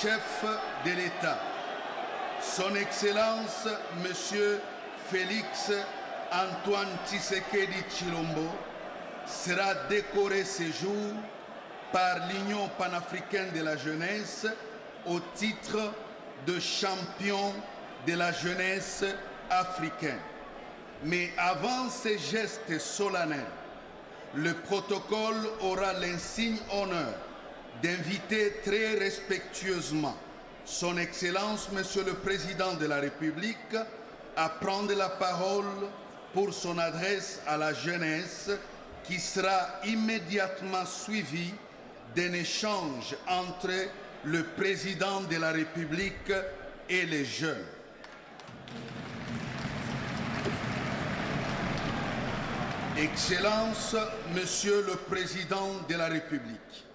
chef de l'État, Son Excellence Monsieur Félix Antoine Tshisekedi Tshilombo, sera décoré ce jour par l'Union panafricaine de la jeunesse au titre de champion de la jeunesse africaine. Mais avant ces gestes solennels, le protocole aura l'insigne honneur d'inviter très respectueusement Son Excellence Monsieur le Président de la République à prendre la parole pour son adresse à la jeunesse qui sera immédiatement suivie d'un échange entre le Président de la République et les jeunes. Excellence, Monsieur le Président de la République,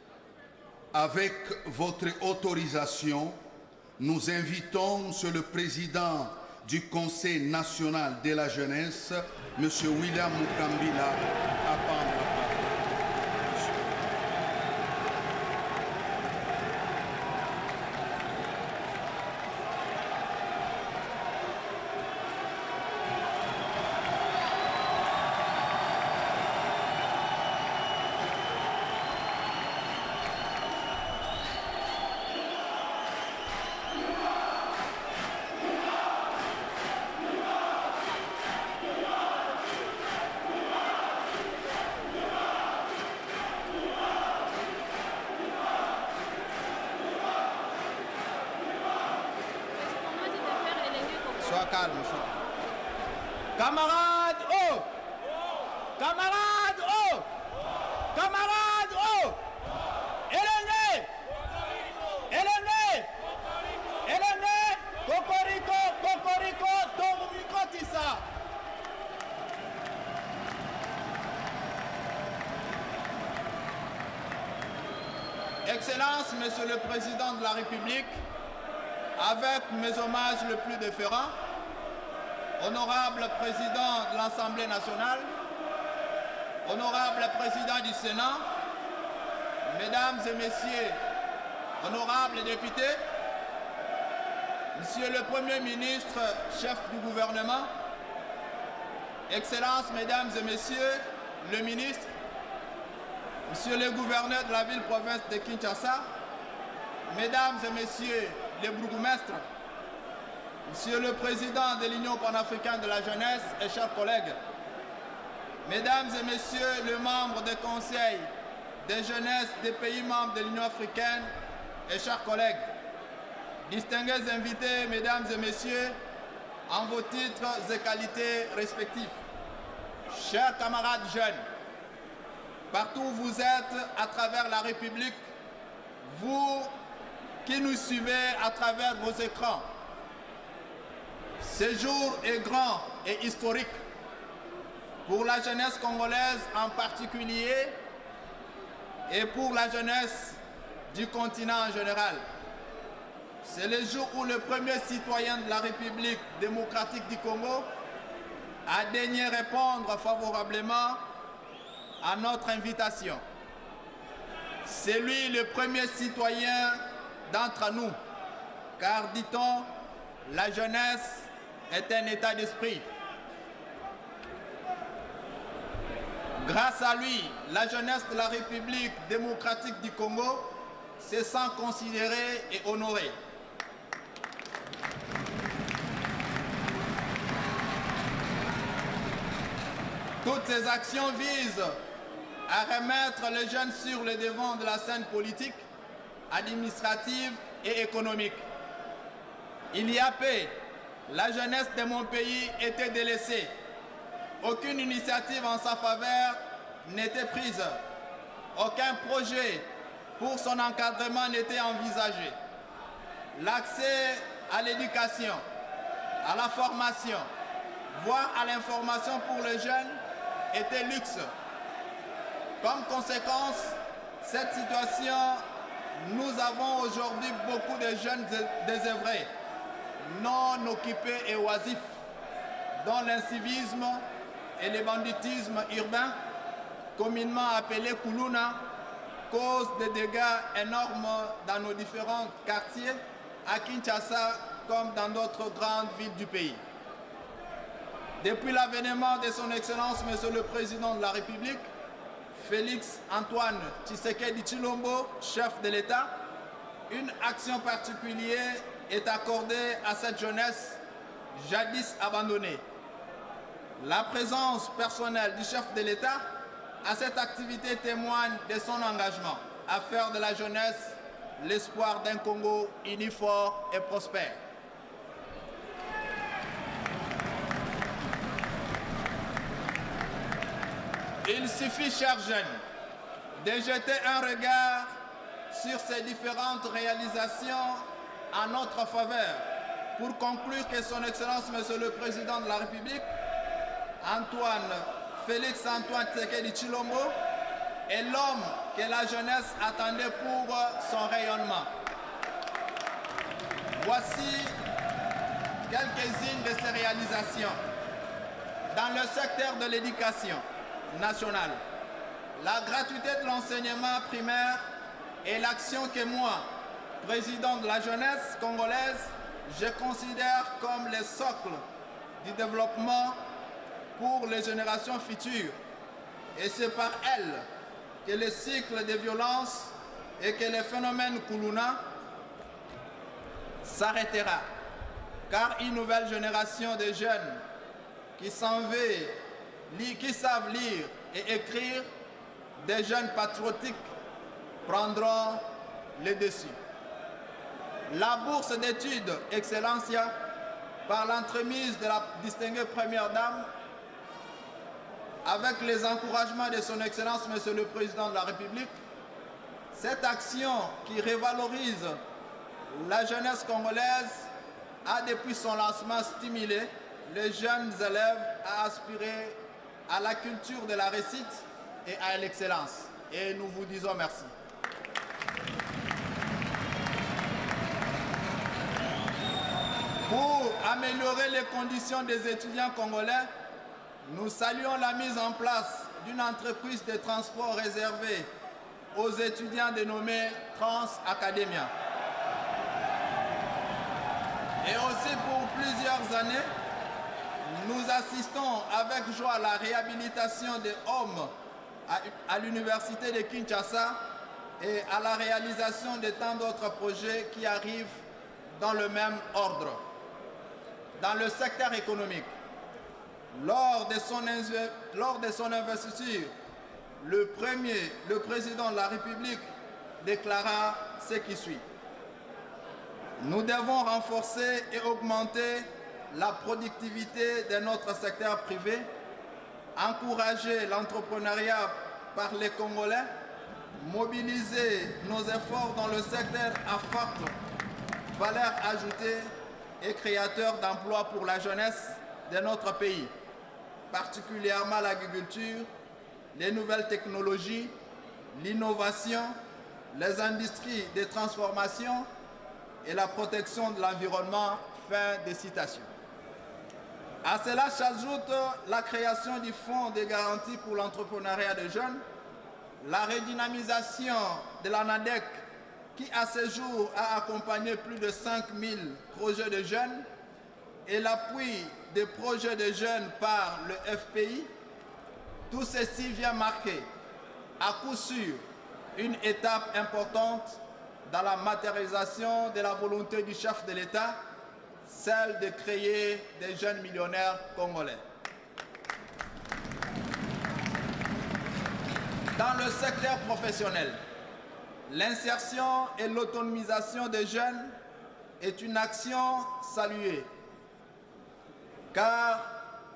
avec votre autorisation, nous invitons Monsieur le Président du Conseil national de la jeunesse, Monsieur William Mukambila, à prendre la parole. Sois calme, camarades, oh! Camarades, oh! Camarades, oh! Elenge! Elenge! Elenge! Cocorico, cocorico, tomumiko tissa! Excellence, Monsieur le Président de la République, avec mes hommages les plus déférents, honorable Président de l'Assemblée nationale, honorable Président du Sénat, Mesdames et Messieurs, honorables députés, Monsieur le Premier ministre, chef du gouvernement, Excellences, Mesdames et Messieurs, le ministre, Monsieur le gouverneur de la ville-province de Kinshasa, Mesdames et Messieurs les bourgmestres, Monsieur le Président de l'Union panafricaine de la jeunesse et chers collègues, Mesdames et Messieurs les membres des conseils des jeunesses des pays membres de l'Union africaine et chers collègues, distingués invités, Mesdames et Messieurs, en vos titres et qualités respectifs, chers camarades jeunes, partout où vous êtes à travers la République, vous qui nous suivez à travers vos écrans. Ce jour est grand et historique pour la jeunesse congolaise en particulier et pour la jeunesse du continent en général. C'est le jour où le premier citoyen de la République démocratique du Congo a daigné répondre favorablement à notre invitation. C'est lui le premier citoyen d'entre nous, car, dit-on, la jeunesse est un état d'esprit. Grâce à lui, la jeunesse de la République démocratique du Congo se sent considérée et honorée. Toutes ces actions visent à remettre les jeunes sur le devant de la scène politique, administrative et économique. Il y a peu, la jeunesse de mon pays était délaissée. Aucune initiative en sa faveur n'était prise. Aucun projet pour son encadrement n'était envisagé. L'accès à l'éducation, à la formation, voire à l'information pour les jeunes était luxe. Comme conséquence, cette situation, nous avons aujourd'hui beaucoup de jeunes désœuvrés, non occupés et oisifs, dont l'incivisme et le banditisme urbain, communément appelé Kuluna, cause des dégâts énormes dans nos différents quartiers, à Kinshasa comme dans d'autres grandes villes du pays. Depuis l'avènement de son Excellence, Monsieur le Président de la République, Félix Antoine Tshisekedi Tshilombo, chef de l'État, une action particulière est accordée à cette jeunesse jadis abandonnée. La présence personnelle du chef de l'État à cette activité témoigne de son engagement à faire de la jeunesse l'espoir d'un Congo uni, fort et prospère. Il suffit, chers jeunes, de jeter un regard sur ces différentes réalisations en notre faveur pour conclure que son Excellence, Monsieur le Président de la République, Félix Antoine Tshisekedi Tshilombo, est l'homme que la jeunesse attendait pour son rayonnement. Voici quelques-unes de ses réalisations. Dans le secteur de l'éducation nationale, la gratuité de l'enseignement primaire est l'action que moi, président de la jeunesse congolaise, je considère comme le socle du développement pour les générations futures. Et c'est par elle que le cycle de violence et que le phénomène Kuluna s'arrêtera. Car une nouvelle génération de jeunes qui savent lire et écrire, des jeunes patriotiques prendront le dessus. La bourse d'études Excellencia, par l'entremise de la distinguée Première Dame, avec les encouragements de son Excellence, Monsieur le Président de la République, cette action qui révalorise la jeunesse congolaise a depuis son lancement stimulé les jeunes élèves à aspirer à la culture de la réussite et à l'excellence. Et nous vous disons merci. Pour améliorer les conditions des étudiants congolais, nous saluons la mise en place d'une entreprise de transport réservée aux étudiants dénommée Trans Academia. Et aussi pour plusieurs années, nous assistons avec joie à la réhabilitation des hommes à l'université de Kinshasa et à la réalisation de tant d'autres projets qui arrivent dans le même ordre. Dans le secteur économique, lors de son investiture, le président de la République déclara ce qui suit. Nous devons renforcer et augmenter la productivité de notre secteur privé, encourager l'entrepreneuriat par les Congolais, mobiliser nos efforts dans le secteur à forte valeur ajoutée et créateur d'emplois pour la jeunesse de notre pays, particulièrement l'agriculture, les nouvelles technologies, l'innovation, les industries de transformation et la protection de l'environnement. Fin de citation. À cela s'ajoute la création du Fonds de garantie pour l'entrepreneuriat des jeunes, la redynamisation de l'ANADEC qui à ce jour a accompagné plus de 5000 projets de jeunes et l'appui des projets de jeunes par le FPI. Tout ceci vient marquer à coup sûr une étape importante dans la matérialisation de la volonté du chef de l'État, celle de créer des jeunes millionnaires congolais. Dans le secteur professionnel, l'insertion et l'autonomisation des jeunes est une action saluée, car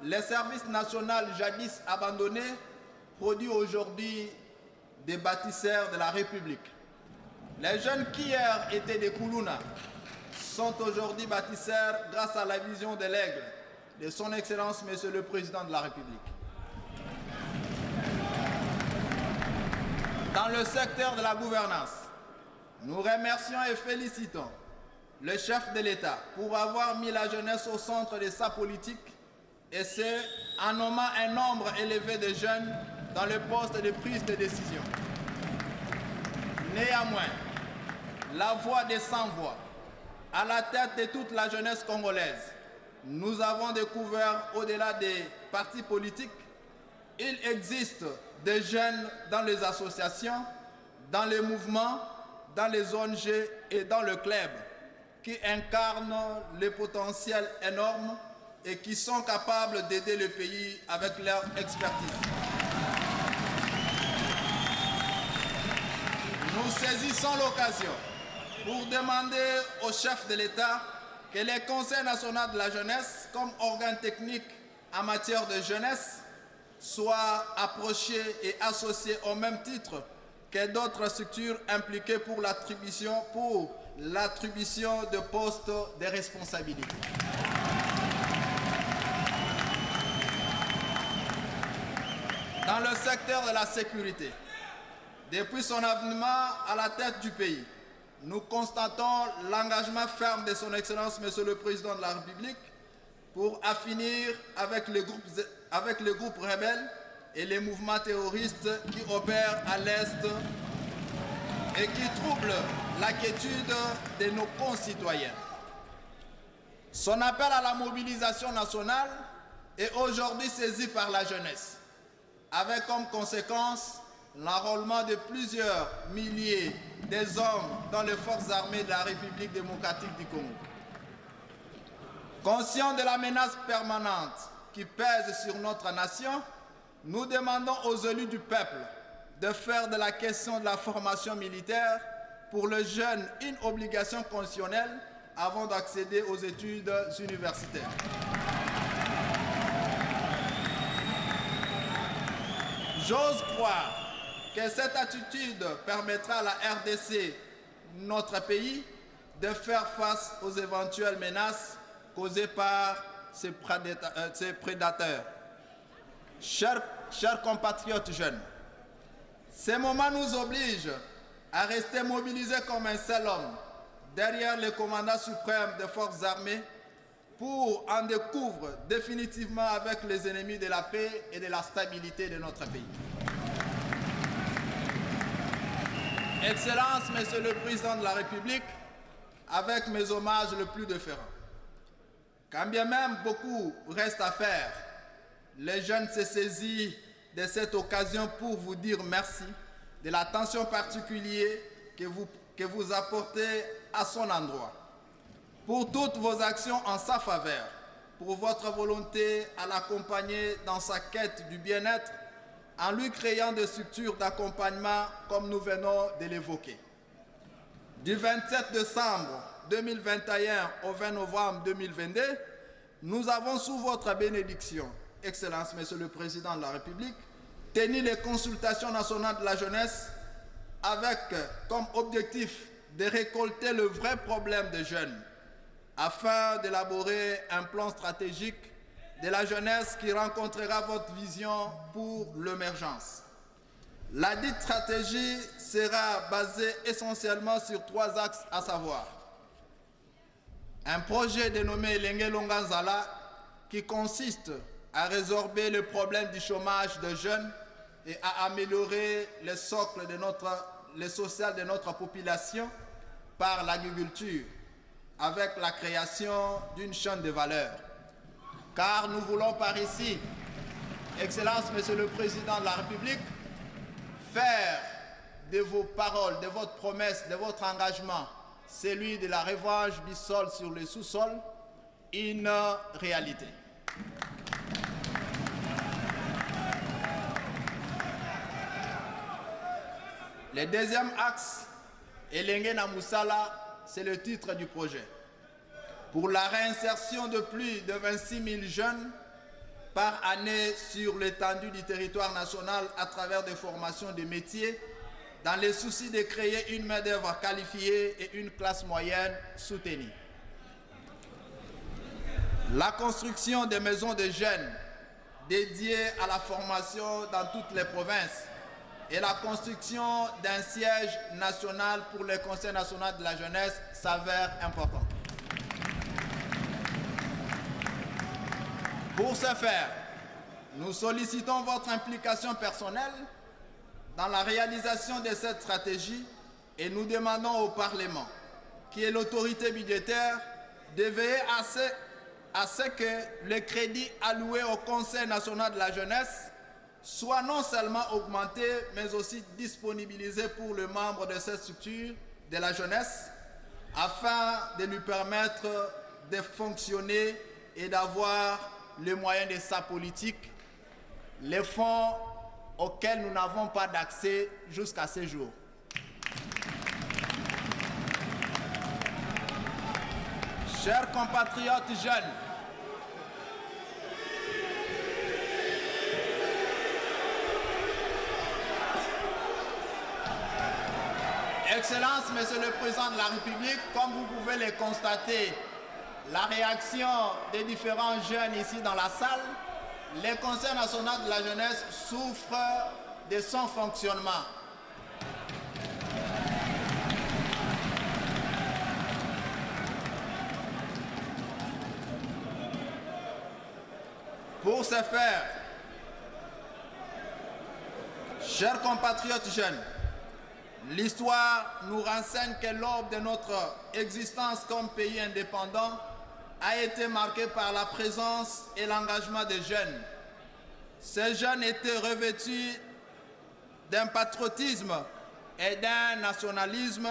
le service national jadis abandonné produit aujourd'hui des bâtisseurs de la République. Les jeunes qui hier étaient des Kuluna sont aujourd'hui bâtisseurs grâce à la vision de l'aigle de son Excellence, Monsieur le Président de la République. Dans le secteur de la gouvernance, nous remercions et félicitons le chef de l'État pour avoir mis la jeunesse au centre de sa politique, et c'est en nommant un nombre élevé de jeunes dans le poste de prise de décision. Néanmoins, la voix des sans-voix, à la tête de toute la jeunesse congolaise, nous avons découvert, au-delà des partis politiques, il existe des jeunes dans les associations, dans les mouvements, dans les ONG et dans le club qui incarnent les potentiels énormes et qui sont capables d'aider le pays avec leur expertise. Nous saisissons l'occasion pour demander au chef de l'État que le Conseil national de la jeunesse, comme organe technique en matière de jeunesse, soit approché et associé au même titre que d'autres structures impliquées pour l'attribution de postes de responsabilité. Dans le secteur de la sécurité, depuis son avènement à la tête du pays, nous constatons l'engagement ferme de son Excellence, Monsieur le Président de la République, pour finir avec les groupes rebelles et les mouvements terroristes qui opèrent à l'Est et qui troublent la quiétude de nos concitoyens. Son appel à la mobilisation nationale est aujourd'hui saisi par la jeunesse, avec comme conséquence l'enrôlement de plusieurs milliers des hommes dans les forces armées de la République démocratique du Congo. Conscients de la menace permanente qui pèse sur notre nation, nous demandons aux élus du peuple de faire de la question de la formation militaire pour les jeunes une obligation constitutionnelle avant d'accéder aux études universitaires. J'ose croire que cette attitude permettra à la RDC, notre pays, de faire face aux éventuelles menaces causées par ces prédateurs. Chers compatriotes jeunes, ces moments nous obligent à rester mobilisés comme un seul homme derrière le commandant suprême des forces armées pour en découvrir définitivement avec les ennemis de la paix et de la stabilité de notre pays. Excellence, Monsieur le Président de la République, avec mes hommages les plus déférents. Quand bien même beaucoup reste à faire, les jeunes se saisissent de cette occasion pour vous dire merci de l'attention particulière que vous apportez à son endroit, pour toutes vos actions en sa faveur, pour votre volonté à l'accompagner dans sa quête du bien-être, en lui créant des structures d'accompagnement comme nous venons de l'évoquer. Du 27 décembre 2021 au 20 novembre 2022, nous avons sous votre bénédiction, Excellence, Monsieur le Président de la République, tenu les consultations nationales de la jeunesse avec comme objectif de récolter le vrai problème des jeunes afin d'élaborer un plan stratégique de la jeunesse qui rencontrera votre vision pour l'émergence. La dite stratégie sera basée essentiellement sur 3 axes, à savoir un projet dénommé Elenge Longanzala qui consiste à résorber le problème du chômage des jeunes et à améliorer le socle social de notre population par l'agriculture avec la création d'une chaîne de valeur. Car nous voulons par ici, Excellence, Monsieur le Président de la République, faire de vos paroles, de votre promesse, de votre engagement, celui de la revanche du sol sur le sous-sol, une réalité. Le deuxième axe, Elenge na Musala, c'est le titre du projet. Pour la réinsertion de plus de 26 000 jeunes par année sur l'étendue du territoire national à travers des formations de métiers, dans le souci de créer une main-d'œuvre qualifiée et une classe moyenne soutenue. La construction des maisons de jeunes dédiées à la formation dans toutes les provinces et la construction d'un siège national pour le Conseil national de la jeunesse s'avère important. Pour ce faire, nous sollicitons votre implication personnelle dans la réalisation de cette stratégie et nous demandons au Parlement, qui est l'autorité budgétaire, de veiller à ce que les crédits alloués au Conseil national de la jeunesse soient non seulement augmentés, mais aussi disponibilisés pour le membre de cette structure de la jeunesse, afin de lui permettre de fonctionner et d'avoir les moyens de sa politique, les fonds auxquels nous n'avons pas d'accès jusqu'à ce jour. Chers compatriotes jeunes, Excellences, Monsieur le Président de la République, comme vous pouvez le constater, la réaction des différents jeunes ici dans la salle, le Conseil national de la jeunesse souffre de son fonctionnement. Pour ce faire, chers compatriotes jeunes, l'histoire nous renseigne que l'aube de notre existence comme pays indépendant a été marquée par la présence et l'engagement des jeunes. Ces jeunes étaient revêtus d'un patriotisme et d'un nationalisme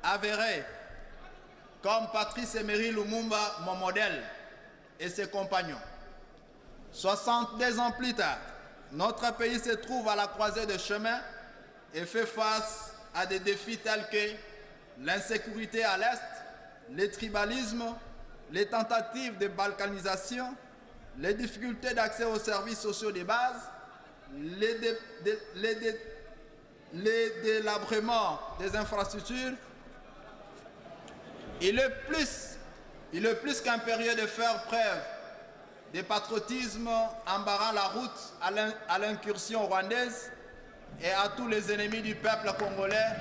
avéré, comme Patrice Emery Lumumba, mon modèle, et ses compagnons. 62 ans plus tard, notre pays se trouve à la croisée des chemins et fait face à des défis tels que l'insécurité à l'Est, le tribalisme, les tentatives de balkanisation, les difficultés d'accès aux services sociaux de base, les délabrements des infrastructures. Il est plus qu'impérieux de faire preuve de patriotisme en barrant la route à l'incursion rwandaise et à tous les ennemis du peuple congolais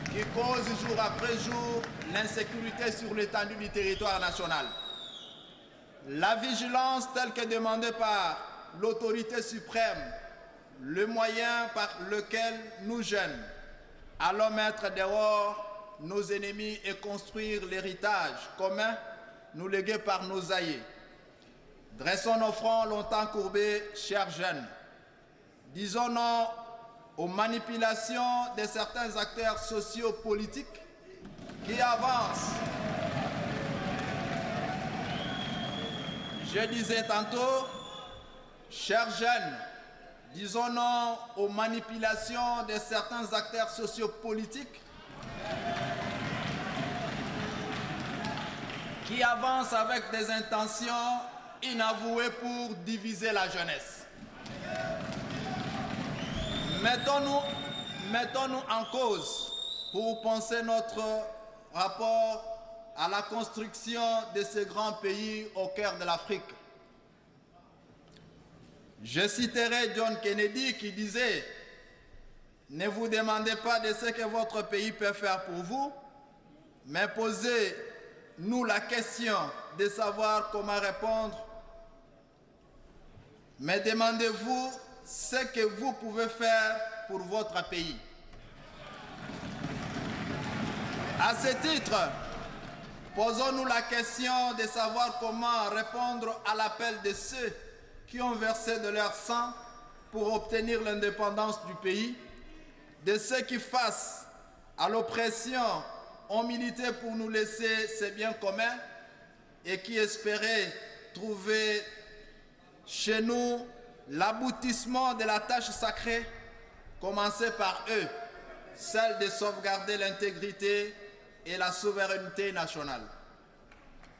qui causent jour après jour l'insécurité sur l'étendue du territoire national. La vigilance telle que demandée par l'autorité suprême, le moyen par lequel nous jeunes allons mettre dehors nos ennemis et construire l'héritage commun nous légué par nos aïeux. Dressons nos fronts longtemps courbés, chers jeunes. Disons non aux manipulations de certains acteurs sociopolitiques qui avancent. Je disais tantôt, chers jeunes, disons non aux manipulations de certains acteurs sociopolitiques qui avancent avec des intentions inavouées pour diviser la jeunesse. Mettons-nous en cause pour penser notre rapport à la construction de ce grand pays au cœur de l'Afrique. Je citerai John Kennedy qui disait « Ne vous demandez pas de ce que votre pays peut faire pour vous, mais posez-nous la question de savoir comment répondre. Mais demandez-vous ce que vous pouvez faire pour votre pays. » À ce titre, posons-nous la question de savoir comment répondre à l'appel de ceux qui ont versé de leur sang pour obtenir l'indépendance du pays, de ceux qui, face à l'oppression, ont milité pour nous laisser ces biens communs et qui espéraient trouver chez nous l'aboutissement de la tâche sacrée, commencée par eux, celle de sauvegarder l'intégrité et la souveraineté nationale.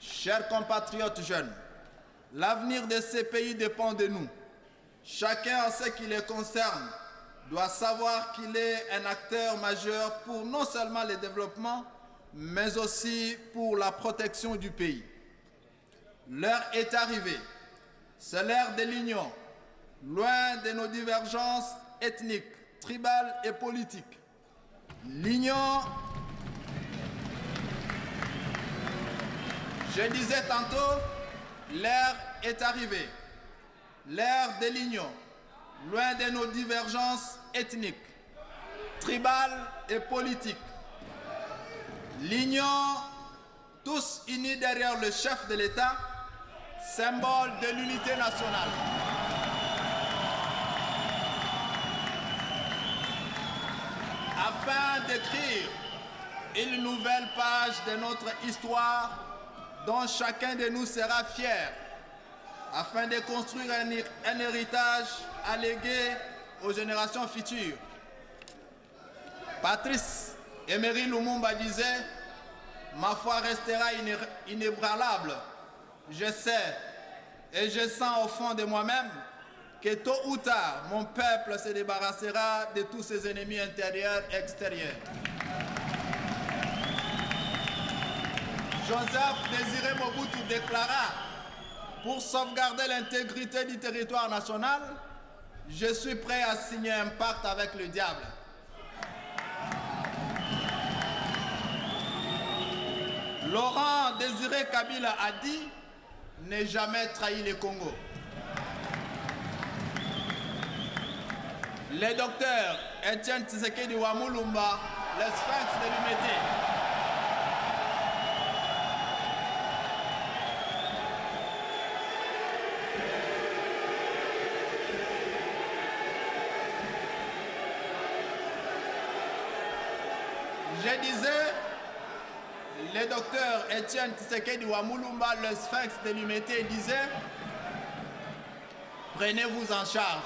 Chers compatriotes jeunes, l'avenir de ces pays dépend de nous. Chacun en ce qui les concerne doit savoir qu'il est un acteur majeur pour non seulement le développement, mais aussi pour la protection du pays. L'heure est arrivée. C'est l'ère de l'union, loin de nos divergences ethniques, tribales et politiques. L'union, je disais tantôt, l'heure est arrivée. L'ère de l'union, loin de nos divergences ethniques, tribales et politiques. L'union, tous unis derrière le chef de l'État, symbole de l'unité nationale. Afin d'écrire une nouvelle page de notre histoire dont chacun de nous sera fier, afin de construire un héritage à léguer aux générations futures. Patrice Emery Lumumba disait « Ma foi restera inébranlable. Je sais et je sens au fond de moi-même que tôt ou tard, mon peuple se débarrassera de tous ses ennemis intérieurs et extérieurs. » Joseph Désiré Mobutu déclara « Pour sauvegarder l'intégrité du territoire national, je suis prêt à signer un pacte avec le diable. » Laurent Désiré Kabila a dit « Ne jamais trahir le Congo ». Le docteur Etienne Tshisekedi Wamulumba, le sphinx de l'humanité. Je disais, le docteur Etienne Tshisekedi Wamulumba, le sphinx de l'humanité, disait « Prenez-vous en charge ».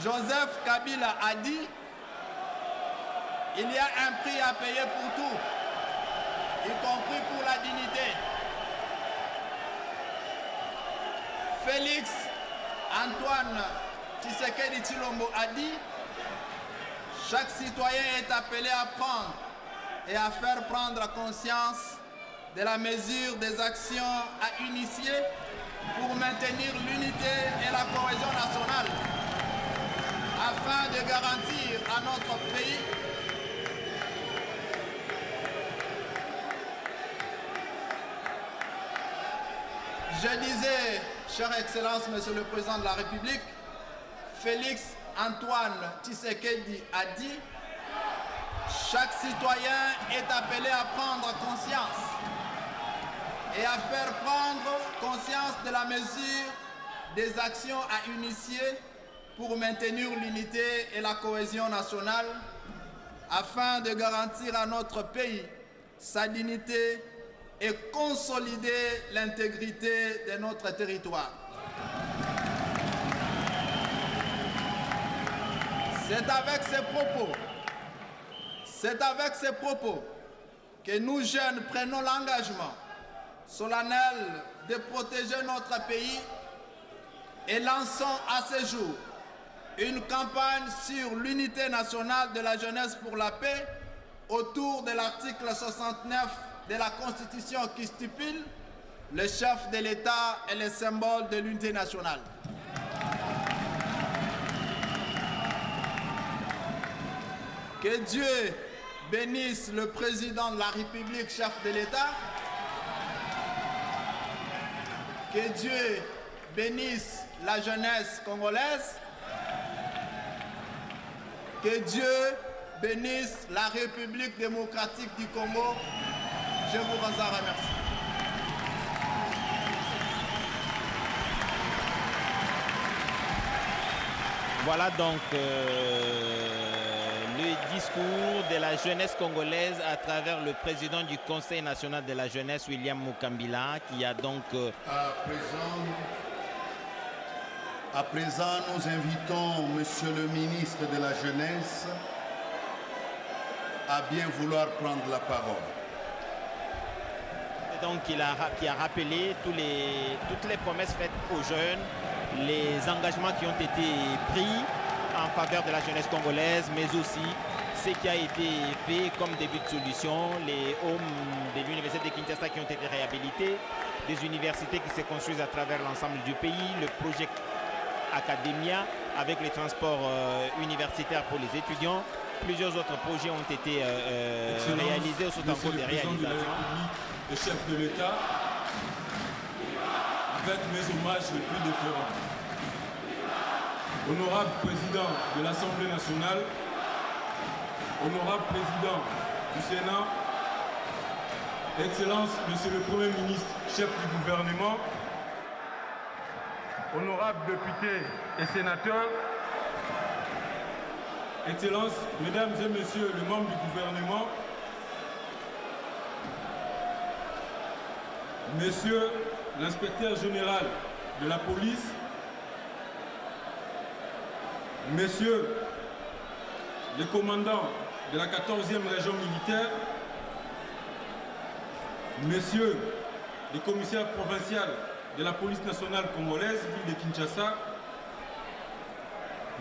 Joseph Kabila a dit « Il y a un prix à payer pour tout, y compris pour la dignité ». Félix Antoine Tshisekedi Tshilombo a dit « Chaque citoyen est appelé à prendre et à faire prendre conscience de la mesure des actions à initier pour maintenir l'unité et la cohésion nationale, afin de garantir à notre pays je disais, chère Excellence, Monsieur le Président de la République, Félix Antoine Tshisekedi a dit « Chaque citoyen est appelé à prendre conscience et à faire prendre conscience de la mesure des actions à initier pour maintenir l'unité et la cohésion nationale, afin de garantir à notre pays sa dignité et consolider l'intégrité de notre territoire. » C'est avec ces propos que nous jeunes prenons l'engagement solennel de protéger notre pays et lançons à ce jour une campagne sur l'unité nationale de la jeunesse pour la paix autour de l'article 69 de la Constitution qui stipule le chef de l'État est le symbole de l'unité nationale. Que Dieu bénisse le président de la République, chef de l'État. Que Dieu bénisse la jeunesse congolaise. Que Dieu bénisse la République démocratique du Congo. Je vous en remercie. Voilà donc le discours de la jeunesse congolaise à travers le président du Conseil national de la jeunesse, William Mukambila, qui a donc... À présent, nous invitons Monsieur le ministre de la Jeunesse à bien vouloir prendre la parole. Et donc, qui a rappelé toutes les promesses faites aux jeunes, les engagements qui ont été pris en faveur de la jeunesse congolaise, mais aussi ce qui a été fait comme début de solution, les homes de l'université de Kinshasa qui ont été réhabilités, des universités qui se construisent à travers l'ensemble du pays, le projet Academia avec les transports universitaires pour les étudiants. Plusieurs autres projets ont été réalisés ou sont en cours de réalisation. Le chef de l'État, avec mes hommages les plus différents. honorable président de l'Assemblée nationale, honorable président du Sénat, Excellence, Monsieur le Premier ministre, chef du gouvernement, honorables députés et sénateurs, Excellences, Mesdames et Messieurs les membres du gouvernement, Monsieur l'inspecteur général de la police, Messieurs les commandants de la 14e région militaire, Messieurs les commissaires provinciaux de la police nationale congolaise, ville de Kinshasa,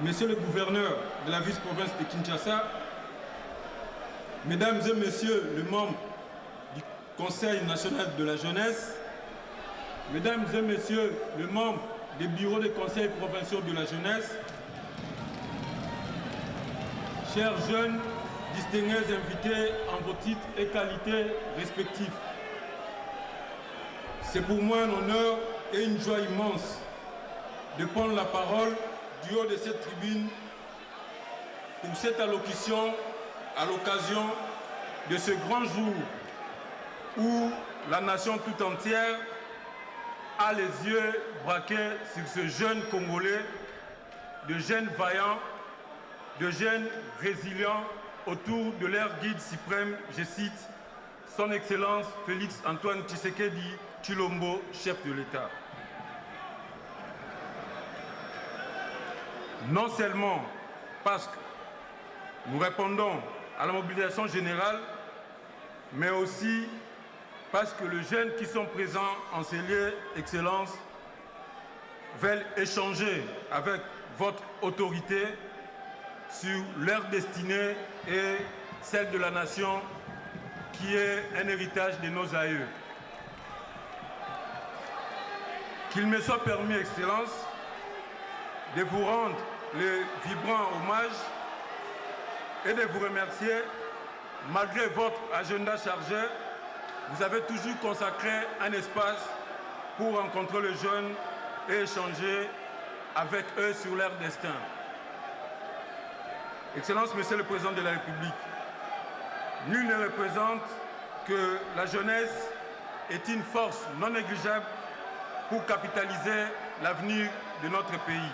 Monsieur le gouverneur de la vice-province de Kinshasa, Mesdames et Messieurs les membres du Conseil national de la jeunesse, Mesdames et Messieurs les membres des bureaux des conseils provinciaux de la jeunesse, chers jeunes, distingués invités en vos titres et qualités respectifs. C'est pour moi un honneur et une joie immense de prendre la parole du haut de cette tribune pour cette allocution à l'occasion de ce grand jour où la nation tout entière a les yeux braqués sur ce jeune Congolais, de jeunes vaillants, de jeunes résilients autour de leur guide suprême, je cite, Son Excellence Félix Antoine Tshisekedi Tshilombo, chef de l'État. Non seulement parce que nous répondons à la mobilisation générale, mais aussi parce que les jeunes qui sont présents en ces lieux, Excellences, veulent échanger avec votre autorité sur leur destinée et celle de la nation qui est un héritage de nos aïeux. Qu'il me soit permis, Excellence, de vous rendre le vibrant hommage et de vous remercier. Malgré votre agenda chargé, vous avez toujours consacré un espace pour rencontrer les jeunes et échanger avec eux sur leur destin. Excellence, Monsieur le Président de la République, nul ne représente que la jeunesse est une force non négligeable pour capitaliser l'avenir de notre pays.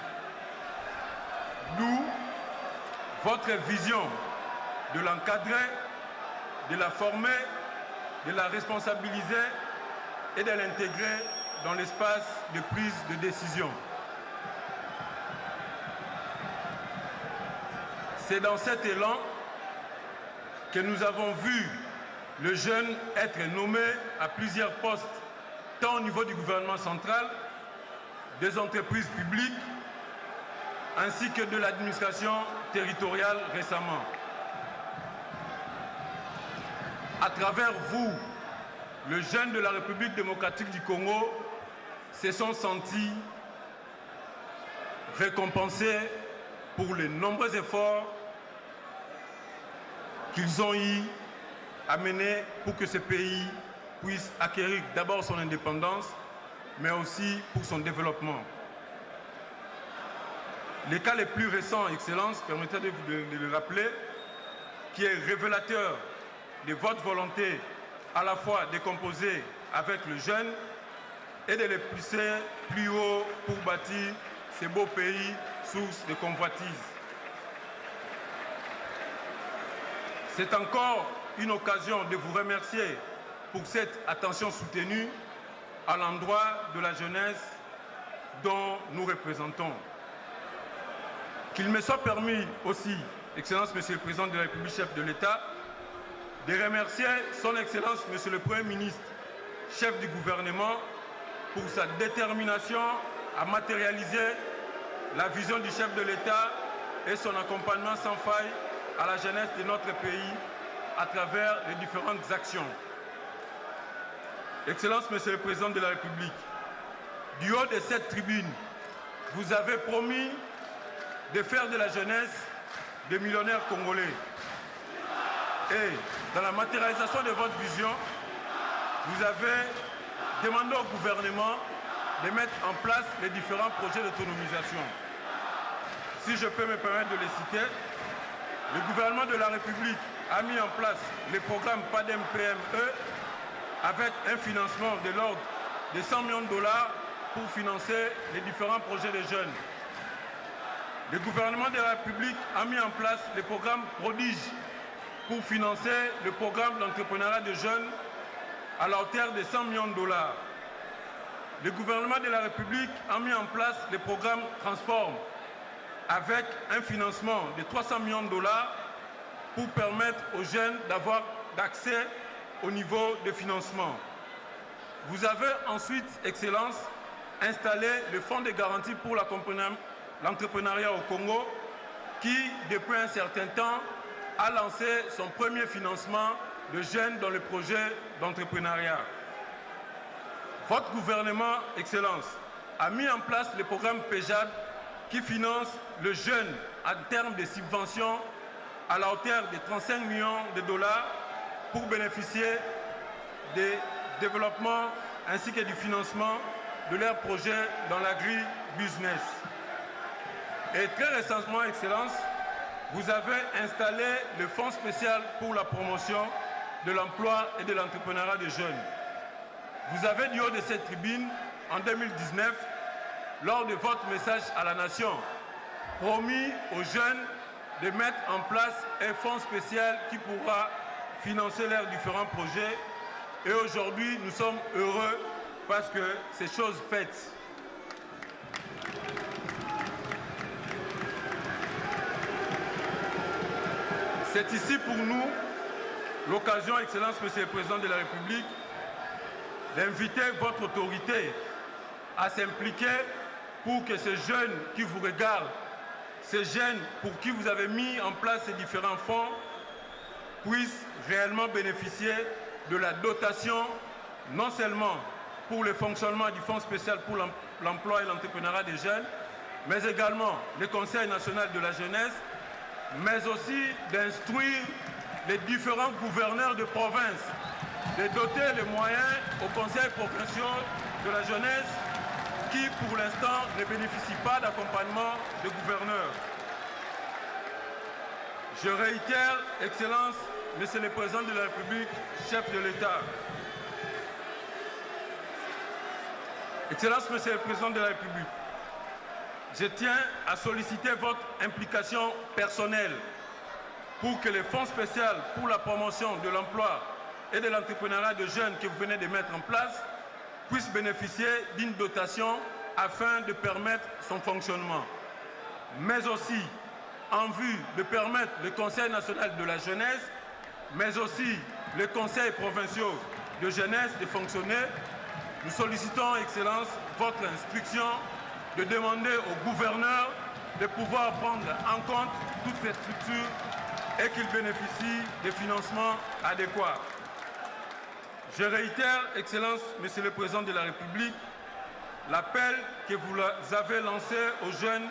D'où votre vision de l'encadrer, de la former, de la responsabiliser et de l'intégrer dans l'espace de prise de décision. C'est dans cet élan que nous avons vu le jeune être nommé à plusieurs postes, tant au niveau du gouvernement central, des entreprises publiques, ainsi que de l'administration territoriale récemment. À travers vous, les jeunes de la République démocratique du Congo se sont sentis récompensés pour les nombreux efforts qu'ils ont eu à mener pour que ce pays puisse acquérir d'abord son indépendance, mais aussi pour son développement. Les cas les plus récents, Excellence, permettez de le rappeler, qui est révélateur de votre volonté à la fois de composer avec le jeune et de les pousser plus haut pour bâtir ce beau pays source de convoitise. C'est encore une occasion de vous remercier pour cette attention soutenue à l'endroit de la jeunesse dont nous représentons. Qu'il me soit permis aussi, Excellence, Monsieur le Président de la République, chef de l'État, de remercier Son Excellence, Monsieur le Premier ministre, chef du gouvernement, pour sa détermination à matérialiser la vision du chef de l'État et son accompagnement sans faille à la jeunesse de notre pays à travers les différentes actions. Excellence, Monsieur le Président de la République, du haut de cette tribune, vous avez promis de faire de la jeunesse des millionnaires congolais. Et dans la matérialisation de votre vision, vous avez demandé au gouvernement de mettre en place les différents projets d'autonomisation. si je peux me permettre de les citer, le gouvernement de la République a mis en place le programme PADEM-PME avec un financement de l'ordre de 100 millions de dollars pour financer les différents projets des jeunes. Le gouvernement de la République a mis en place le programme Prodige pour financer le programme d'entrepreneuriat de jeunes à la hauteur de 100 millions de dollars. Le gouvernement de la République a mis en place le programme Transform avec un financement de 300 millions de dollars pour permettre aux jeunes d'avoir accès au niveau de financement. Vous avez ensuite, Excellence, installé le Fonds de garantie pour l'entrepreneuriat au Congo qui, depuis un certain temps, a lancé son premier financement de jeunes dans le projet d'entrepreneuriat. Votre gouvernement, Excellence, a mis en place le programme PEJAD qui finance le jeune en termes de subventions à la hauteur de 35 millions de dollars pour bénéficier des développements ainsi que du financement de leurs projets dans l'agri-business. Et très récemment, Excellence, vous avez installé le Fonds spécial pour la promotion de l'emploi et de l'entrepreneuriat des jeunes. Vous avez, du haut de cette tribune, en 2019, lors de votre message à la nation, promis aux jeunes de mettre en place un fonds spécial qui pourra financer leurs différents projets. Et aujourd'hui, nous sommes heureux parce que c'est chose faite. C'est ici pour nous l'occasion, Excellence, Monsieur le Président de la République, d'inviter votre autorité à s'impliquer pour que ces jeunes qui vous regardent, ces jeunes pour qui vous avez mis en place ces différents fonds, puissent réellement bénéficier de la dotation, non seulement pour le fonctionnement du Fonds spécial pour l'emploi et l'entrepreneuriat des jeunes, mais également le Conseil national de la jeunesse, mais aussi d'instruire les différents gouverneurs de province, de doter les moyens aux conseils provinciaux de la jeunesse qui, pour l'instant, ne bénéficient pas d'accompagnement de gouverneurs. Je réitère, Excellence, Monsieur le Président de la République, chef de l'État. Excellence, Monsieur le Président de la République, je tiens à solliciter votre implication personnelle pour que le Fonds spécial pour la promotion de l'emploi et de l'entrepreneuriat de jeunes que vous venez de mettre en place puisse bénéficier d'une dotation afin de permettre son fonctionnement. Mais aussi, en vue de permettre le Conseil national de la jeunesse, mais aussi les conseils provinciaux de jeunesse de fonctionner, nous sollicitons, Excellence, votre instruction de demander au gouverneur de pouvoir prendre en compte toutes ces structures et qu'ils bénéficient des financements adéquats. Je réitère, Excellence, Monsieur le Président de la République, l'appel que vous avez lancé aux jeunes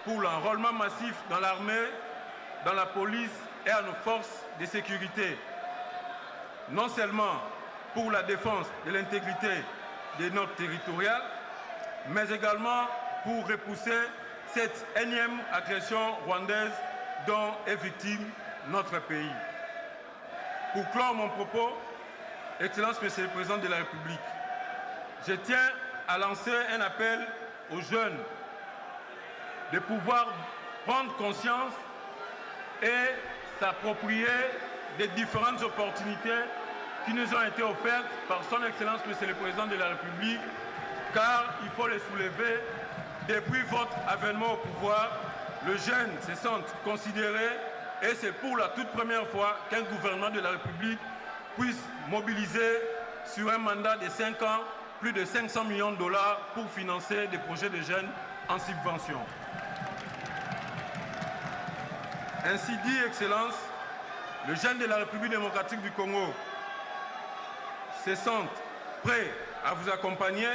pour l'enrôlement massif dans l'armée, dans la police et à nos forces de sécurité. Non seulement pour la défense de l'intégrité de notre territorial, mais également pour repousser cette énième agression rwandaise dont est victime notre pays. Pour clore mon propos, Excellence, Monsieur le Président de la République, je tiens à lancer un appel aux jeunes de pouvoir prendre conscience et s'approprier des différentes opportunités qui nous ont été offertes par son Excellence, Monsieur le Président de la République, car il faut les soulever. Depuis votre avènement au pouvoir, les jeunes se sentent considérés et c'est pour la toute première fois qu'un gouvernement de la République puisse mobiliser sur un mandat de 5 ans plus de 500 millions de dollars pour financer des projets de jeunes en subvention. Ainsi dit, Excellence, les jeunes de la République démocratique du Congo se sentent prêts à vous accompagner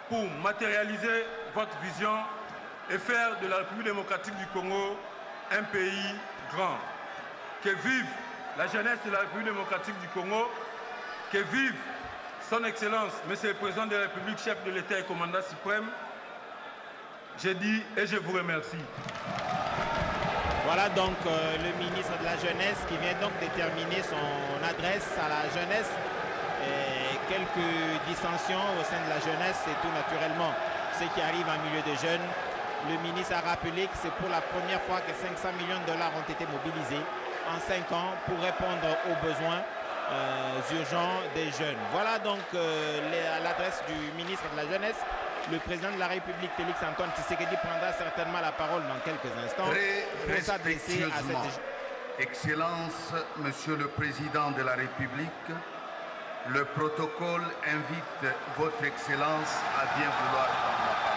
pour matérialiser votre vision et faire de la République démocratique du Congo un pays grand. Que vive la jeunesse de la République démocratique du Congo, que vive son Excellence, Monsieur le Président de la République, chef de l'État et commandant suprême. J'ai dit et je vous remercie. Voilà donc le ministre de la Jeunesse qui vient donc de terminer son adresse à la jeunesse. Et quelques dissensions au sein de la jeunesse, c'est tout naturellement ce qui arrive en milieu de jeunes. Le ministre a rappelé que c'est pour la première fois que 500 millions de dollars ont été mobilisés en 5 ans pour répondre aux besoins urgents des jeunes. Voilà donc l'adresse du ministre de la Jeunesse. Le président de la République, Félix Antoine Tshisekedi, prendra certainement la parole dans quelques instants pour s'adresser à cette... Excellence, Monsieur le Président de la République, le protocole invite Votre Excellence à bien vouloir prendre la parole.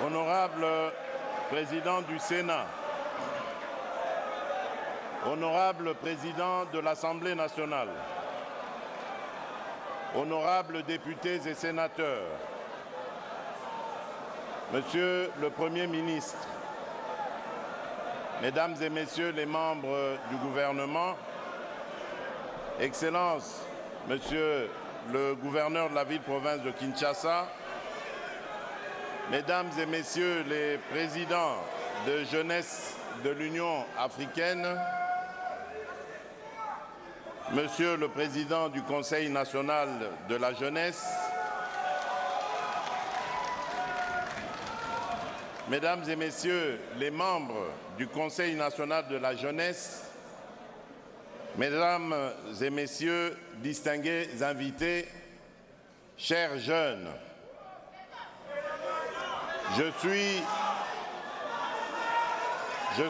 Honorable Président du Sénat, Honorable Président de l'Assemblée nationale, Honorables députés et sénateurs, Monsieur le Premier ministre, Mesdames et Messieurs les membres du gouvernement, Excellences, Monsieur le gouverneur de la ville-province de Kinshasa, Mesdames et Messieurs les présidents de jeunesse de l'Union africaine, Monsieur le Président du Conseil national de la jeunesse, Mesdames et Messieurs les membres du Conseil national de la jeunesse, Mesdames et Messieurs distingués invités, chers jeunes, je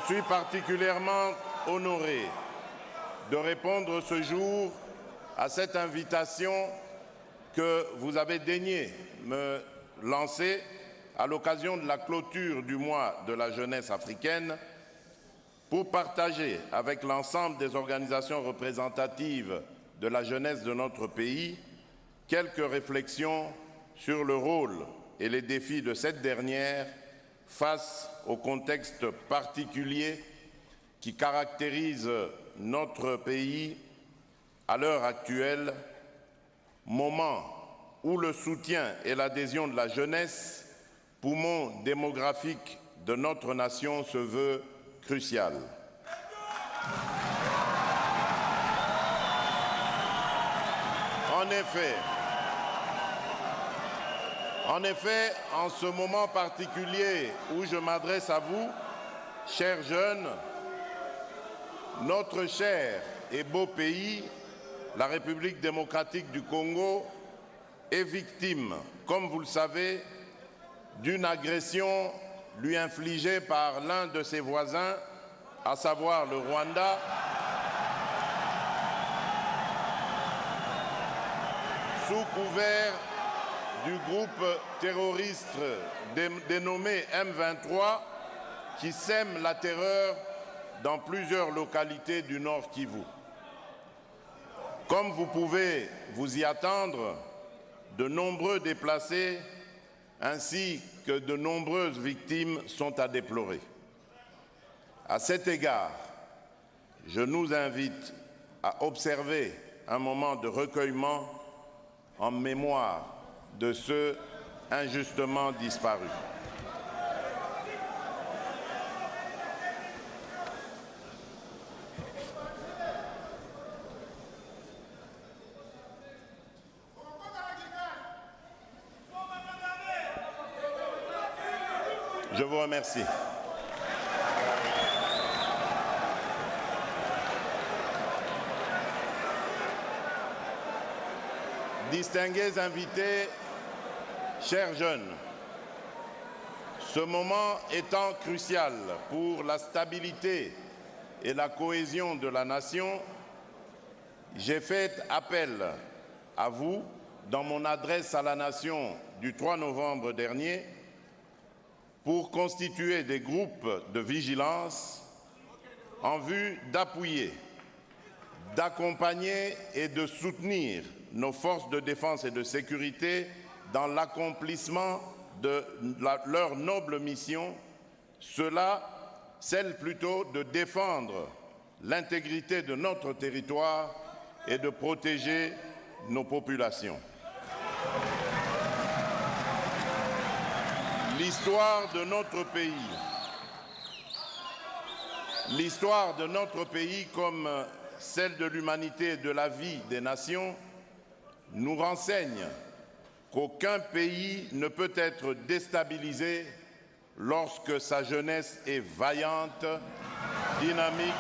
suis particulièrement honoré de répondre ce jour à cette invitation que vous avez daigné me lancer à l'occasion de la clôture du mois de la jeunesse africaine pour partager avec l'ensemble des organisations représentatives de la jeunesse de notre pays quelques réflexions sur le rôle et les défis de cette dernière face au contexte particulier qui caractérise notre pays à l'heure actuelle, moment où le soutien et l'adhésion de la jeunesse, poumon démographique de notre nation, se veut crucial. En effet, en ce moment particulier où je m'adresse à vous, chers jeunes, notre cher et beau pays, la République démocratique du Congo, est victime, comme vous le savez, d'une agression lui infligée par l'un de ses voisins, à savoir le Rwanda, sous couvert du groupe terroriste dénommé M23 qui sème la terreur dans plusieurs localités du Nord Kivu. Comme vous pouvez vous y attendre, de nombreux déplacés ainsi que de nombreuses victimes sont à déplorer. À cet égard, je nous invite à observer un moment de recueillement en mémoire de ceux injustement disparus. Je vous remercie. distingués invités, chers jeunes, ce moment étant crucial pour la stabilité et la cohésion de la nation, j'ai fait appel à vous dans mon adresse à la nation du 3 novembre dernier pour constituer des groupes de vigilance en vue d'appuyer, d'accompagner et de soutenir nos forces de défense et de sécurité dans l'accomplissement de leur noble mission, celle plutôt de défendre l'intégrité de notre territoire et de protéger nos populations. L'histoire de notre pays, comme celle de l'humanité et de la vie des nations, nous renseigne qu'aucun pays ne peut être déstabilisé lorsque sa jeunesse est vaillante, dynamique,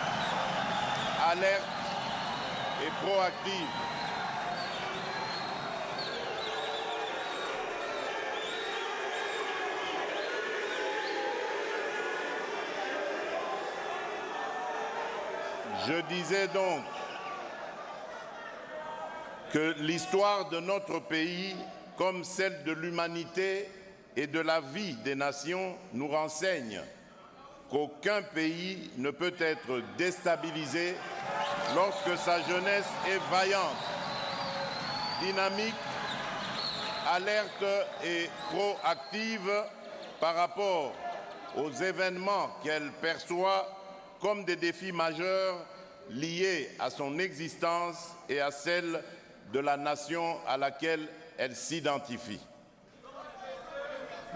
alerte et proactive. Je disais donc que l'histoire de notre pays, comme celle de l'humanité et de la vie des nations, nous renseigne qu'aucun pays ne peut être déstabilisé lorsque sa jeunesse est vaillante, dynamique, alerte et proactive par rapport aux événements qu'elle perçoit comme des défis majeurs liés à son existence et à celle de la nation à laquelle elle s'identifie.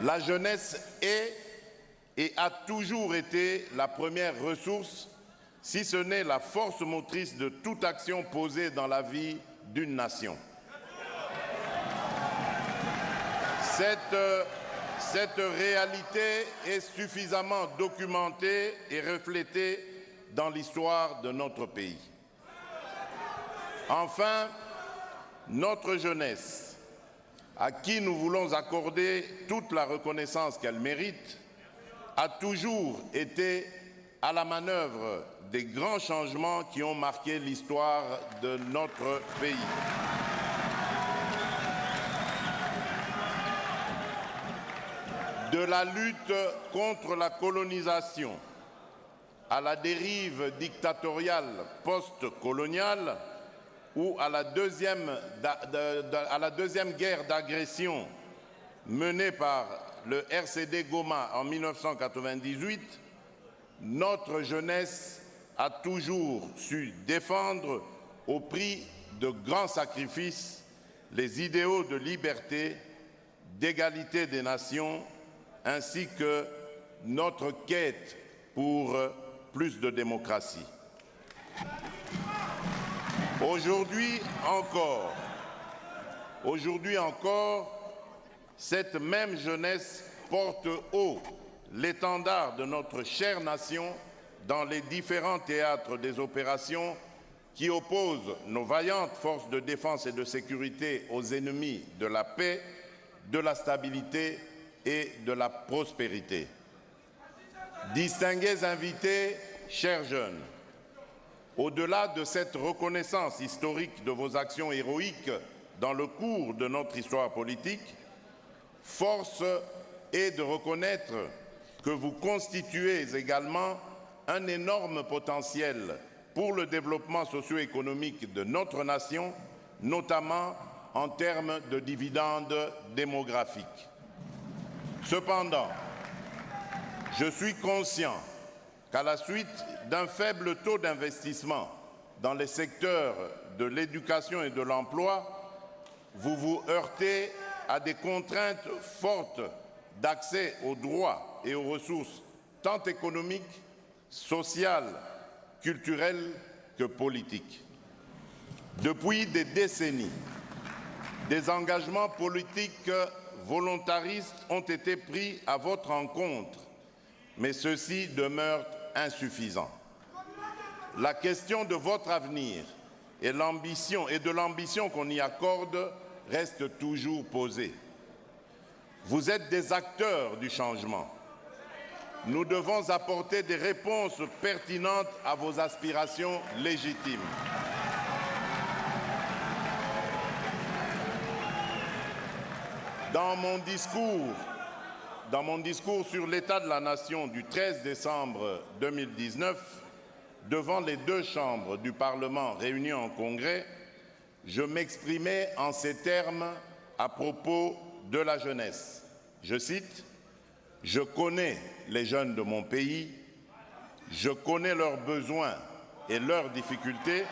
La jeunesse est et a toujours été la première ressource, si ce n'est la force motrice de toute action posée dans la vie d'une nation. Cette réalité est suffisamment documentée et reflétée dans l'histoire de notre pays. Enfin, notre jeunesse, à qui nous voulons accorder toute la reconnaissance qu'elle mérite, a toujours été à la manœuvre des grands changements qui ont marqué l'histoire de notre pays. De la lutte contre la colonisation à la dérive dictatoriale post-coloniale ou à la deuxième guerre d'agression menée par le RCD Goma en 1998, notre jeunesse a toujours su défendre au prix de grands sacrifices les idéaux de liberté, d'égalité des nations, ainsi que notre quête pour plus de démocratie. Aujourd'hui encore, cette même jeunesse porte haut l'étendard de notre chère nation dans les différents théâtres des opérations qui opposent nos vaillantes forces de défense et de sécurité aux ennemis de la paix, de la stabilité et de la prospérité. Distingués invités, chers jeunes, au-delà de cette reconnaissance historique de vos actions héroïques dans le cours de notre histoire politique, force est de reconnaître que vous constituez également un énorme potentiel pour le développement socio-économique de notre nation, notamment en termes de dividendes démographiques. Cependant, je suis conscient qu'à la suite d'un faible taux d'investissement dans les secteurs de l'éducation et de l'emploi, vous vous heurtez à des contraintes fortes d'accès aux droits et aux ressources tant économiques, sociales, culturelles que politiques. Depuis des décennies, des engagements politiques volontaristes ont été pris à votre encontre, mais ceux-ci demeurent insuffisants. La question de votre avenir et de l'ambition qu'on y accorde reste toujours posée. Vous êtes des acteurs du changement. Nous devons apporter des réponses pertinentes à vos aspirations légitimes. Dans mon discours sur l'état de la nation du 13 décembre 2019, devant les deux chambres du Parlement réunies en congrès, je m'exprimais en ces termes à propos de la jeunesse. Je cite, « Je connais les jeunes de mon pays, je connais leurs besoins et leurs difficultés.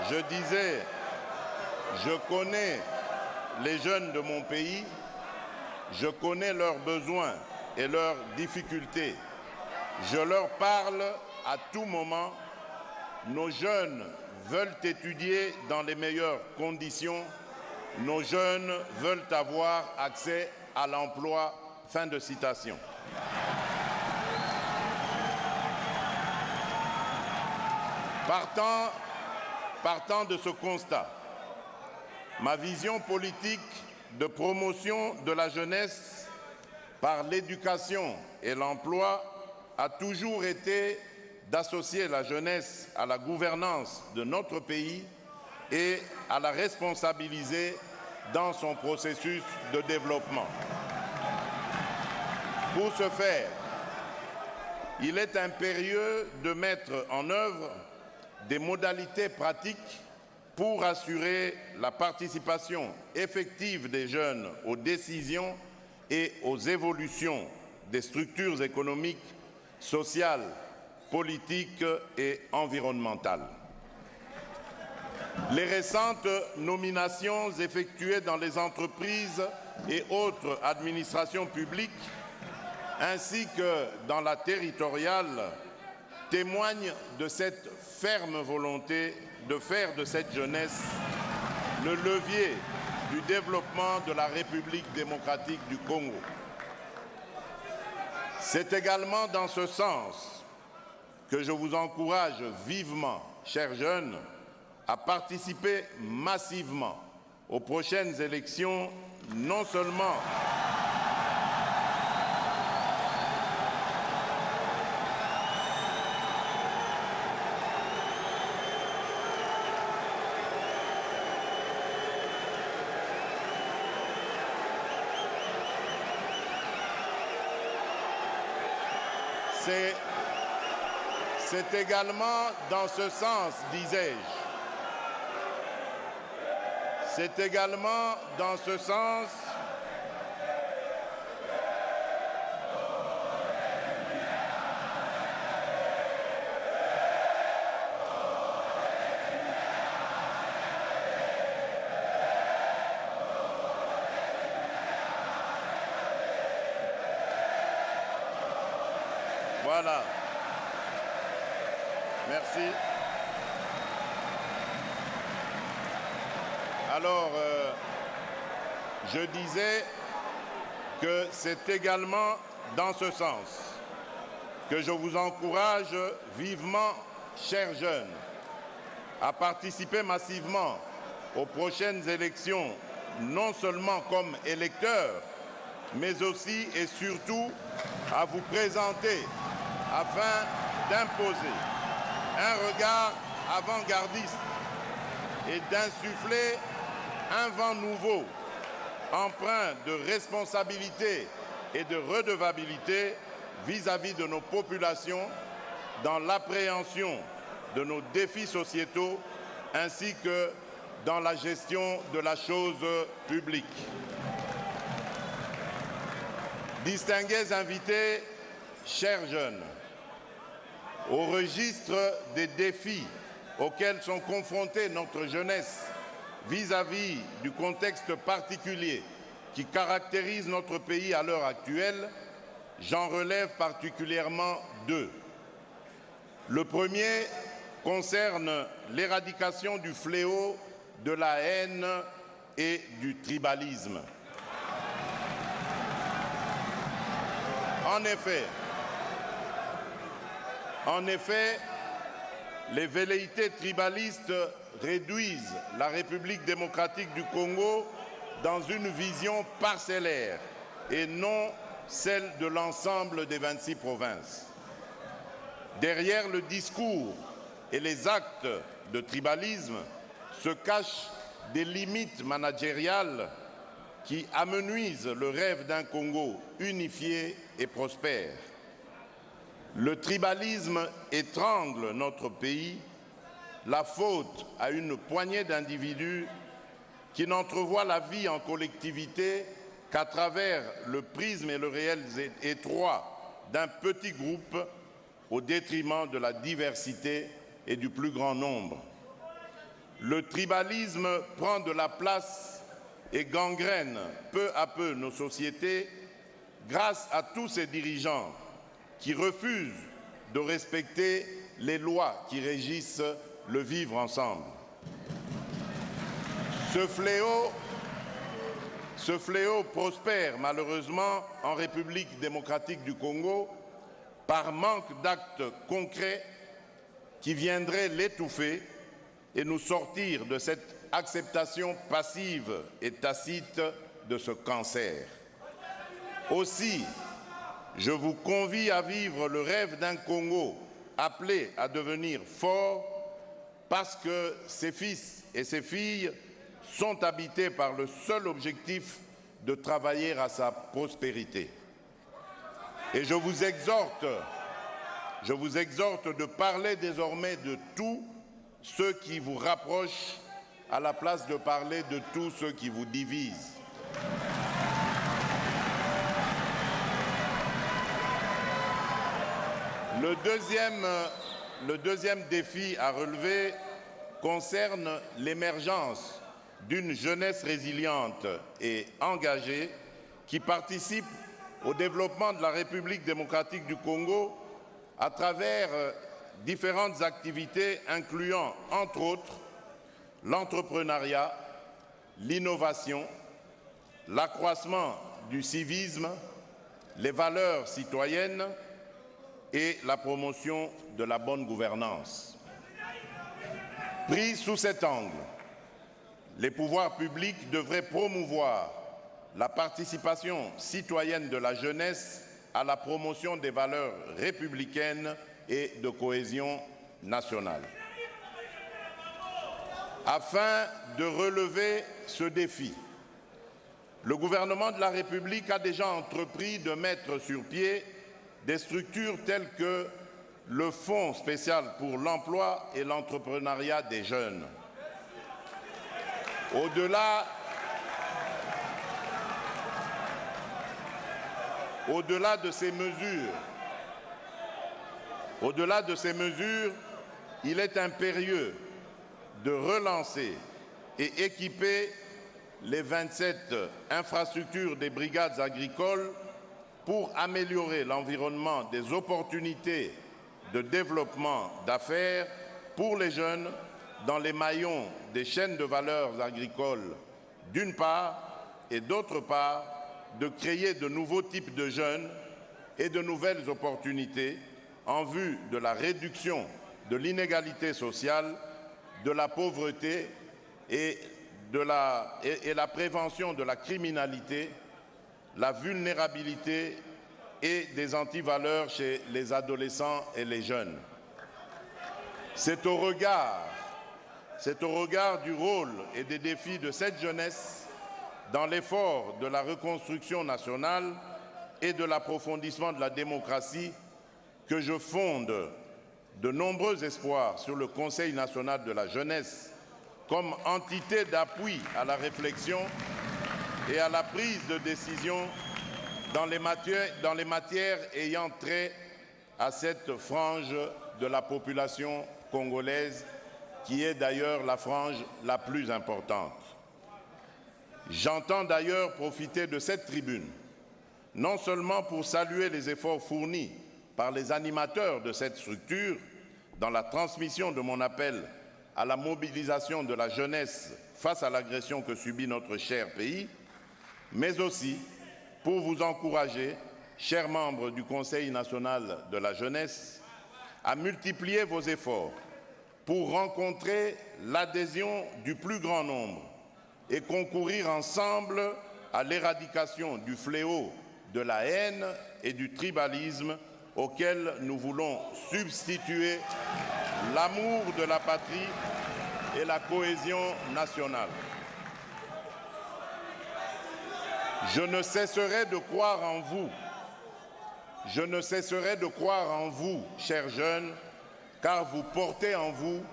Je disais, je connais les jeunes de mon pays, je connais leurs besoins et leurs difficultés. Je leur parle à tout moment. Nos jeunes veulent étudier dans les meilleures conditions. Nos jeunes veulent avoir accès à l'emploi. » Fin de citation. Partant de ce constat, ma vision politique de promotion de la jeunesse par l'éducation et l'emploi a toujours été d'associer la jeunesse à la gouvernance de notre pays et à la responsabiliser dans son processus de développement. Pour ce faire, il est impérieux de mettre en œuvre des modalités pratiques pour assurer la participation effective des jeunes aux décisions et aux évolutions des structures économiques, sociales, politiques et environnementales. Les récentes nominations effectuées dans les entreprises et autres administrations publiques, ainsi que dans la territoriale, témoignent de cette ferme volonté de faire de cette jeunesse le levier du développement de la République démocratique du Congo. C'est également dans ce sens que je vous encourage vivement, chers jeunes, à participer massivement aux prochaines élections, non seulement C'est également dans ce sens, disais-je. C'est également dans ce sens Voilà. Merci. Alors, je disais que c'est également dans ce sens que je vous encourage vivement, chers jeunes, à participer massivement aux prochaines élections, non seulement comme électeurs, mais aussi et surtout à vous présenter afin d'imposer un regard avant-gardiste et d'insuffler un vent nouveau, empreint de responsabilité et de redevabilité vis-à-vis de nos populations dans l'appréhension de nos défis sociétaux ainsi que dans la gestion de la chose publique. Distingués invités, chers jeunes, au registre des défis auxquels sont confrontés notre jeunesse vis-à-vis du contexte particulier qui caractérise notre pays à l'heure actuelle, j'en relève particulièrement deux. Le premier concerne l'éradication du fléau de la haine et du tribalisme. En effet, les velléités tribalistes réduisent la République démocratique du Congo dans une vision parcellaire et non celle de l'ensemble des 26 provinces. Derrière le discours et les actes de tribalisme se cachent des limites managériales qui amenuisent le rêve d'un Congo unifié et prospère. Le tribalisme étrangle notre pays, la faute à une poignée d'individus qui n'entrevoient la vie en collectivité qu'à travers le prisme et le réel étroit d'un petit groupe au détriment de la diversité et du plus grand nombre. Le tribalisme prend de la place et gangrène peu à peu nos sociétés grâce à tous ces dirigeants qui refusent de respecter les lois qui régissent le vivre ensemble. Ce fléau prospère malheureusement en République démocratique du Congo par manque d'actes concrets qui viendraient l'étouffer et nous sortir de cette acceptation passive et tacite de ce cancer. Aussi, je vous convie à vivre le rêve d'un Congo appelé à devenir fort parce que ses fils et ses filles sont habités par le seul objectif de travailler à sa prospérité. Et je vous exhorte de parler désormais de tout ce qui vous rapproche à la place de parler de tout ce qui vous divise. Le deuxième défi à relever concerne l'émergence d'une jeunesse résiliente et engagée qui participe au développement de la République démocratique du Congo à travers différentes activités incluant, entre autres, l'entrepreneuriat, l'innovation, l'accroissement du civisme, les valeurs citoyennes et la promotion de la bonne gouvernance. Pris sous cet angle, les pouvoirs publics devraient promouvoir la participation citoyenne de la jeunesse à la promotion des valeurs républicaines et de cohésion nationale. Afin de relever ce défi, le gouvernement de la République a déjà entrepris de mettre sur pied des structures telles que le Fonds spécial pour l'emploi et l'entrepreneuriat des jeunes. Au-delà de ces mesures, il est impérieux de relancer et équiper les 27 infrastructures des brigades agricoles pour améliorer l'environnement des opportunités de développement d'affaires pour les jeunes dans les maillons des chaînes de valeurs agricoles d'une part et d'autre part de créer de nouveaux types de jeunes et de nouvelles opportunités en vue de la réduction de l'inégalité sociale, de la pauvreté et la prévention de la criminalité, la vulnérabilité et des antivaleurs chez les adolescents et les jeunes. C'est au regard du rôle et des défis de cette jeunesse dans l'effort de la reconstruction nationale et de l'approfondissement de la démocratie que je fonde de nombreux espoirs sur le Conseil national de la jeunesse comme entité d'appui à la réflexion et à la prise de décision dans les matières ayant trait à cette frange de la population congolaise qui est d'ailleurs la frange la plus importante. J'entends d'ailleurs profiter de cette tribune, non seulement pour saluer les efforts fournis par les animateurs de cette structure dans la transmission de mon appel à la mobilisation de la jeunesse face à l'agression que subit notre cher pays, mais aussi pour vous encourager chers membres du Conseil national de la jeunesse, à multiplier vos efforts pour rencontrer l'adhésion du plus grand nombre et concourir ensemble à l'éradication du fléau de la haine et du tribalisme auquel nous voulons substituer l'amour de la patrie et la cohésion nationale. Je ne cesserai de croire en vous. Je ne cesserai de croire en vous, chers jeunes, car vous portez en vous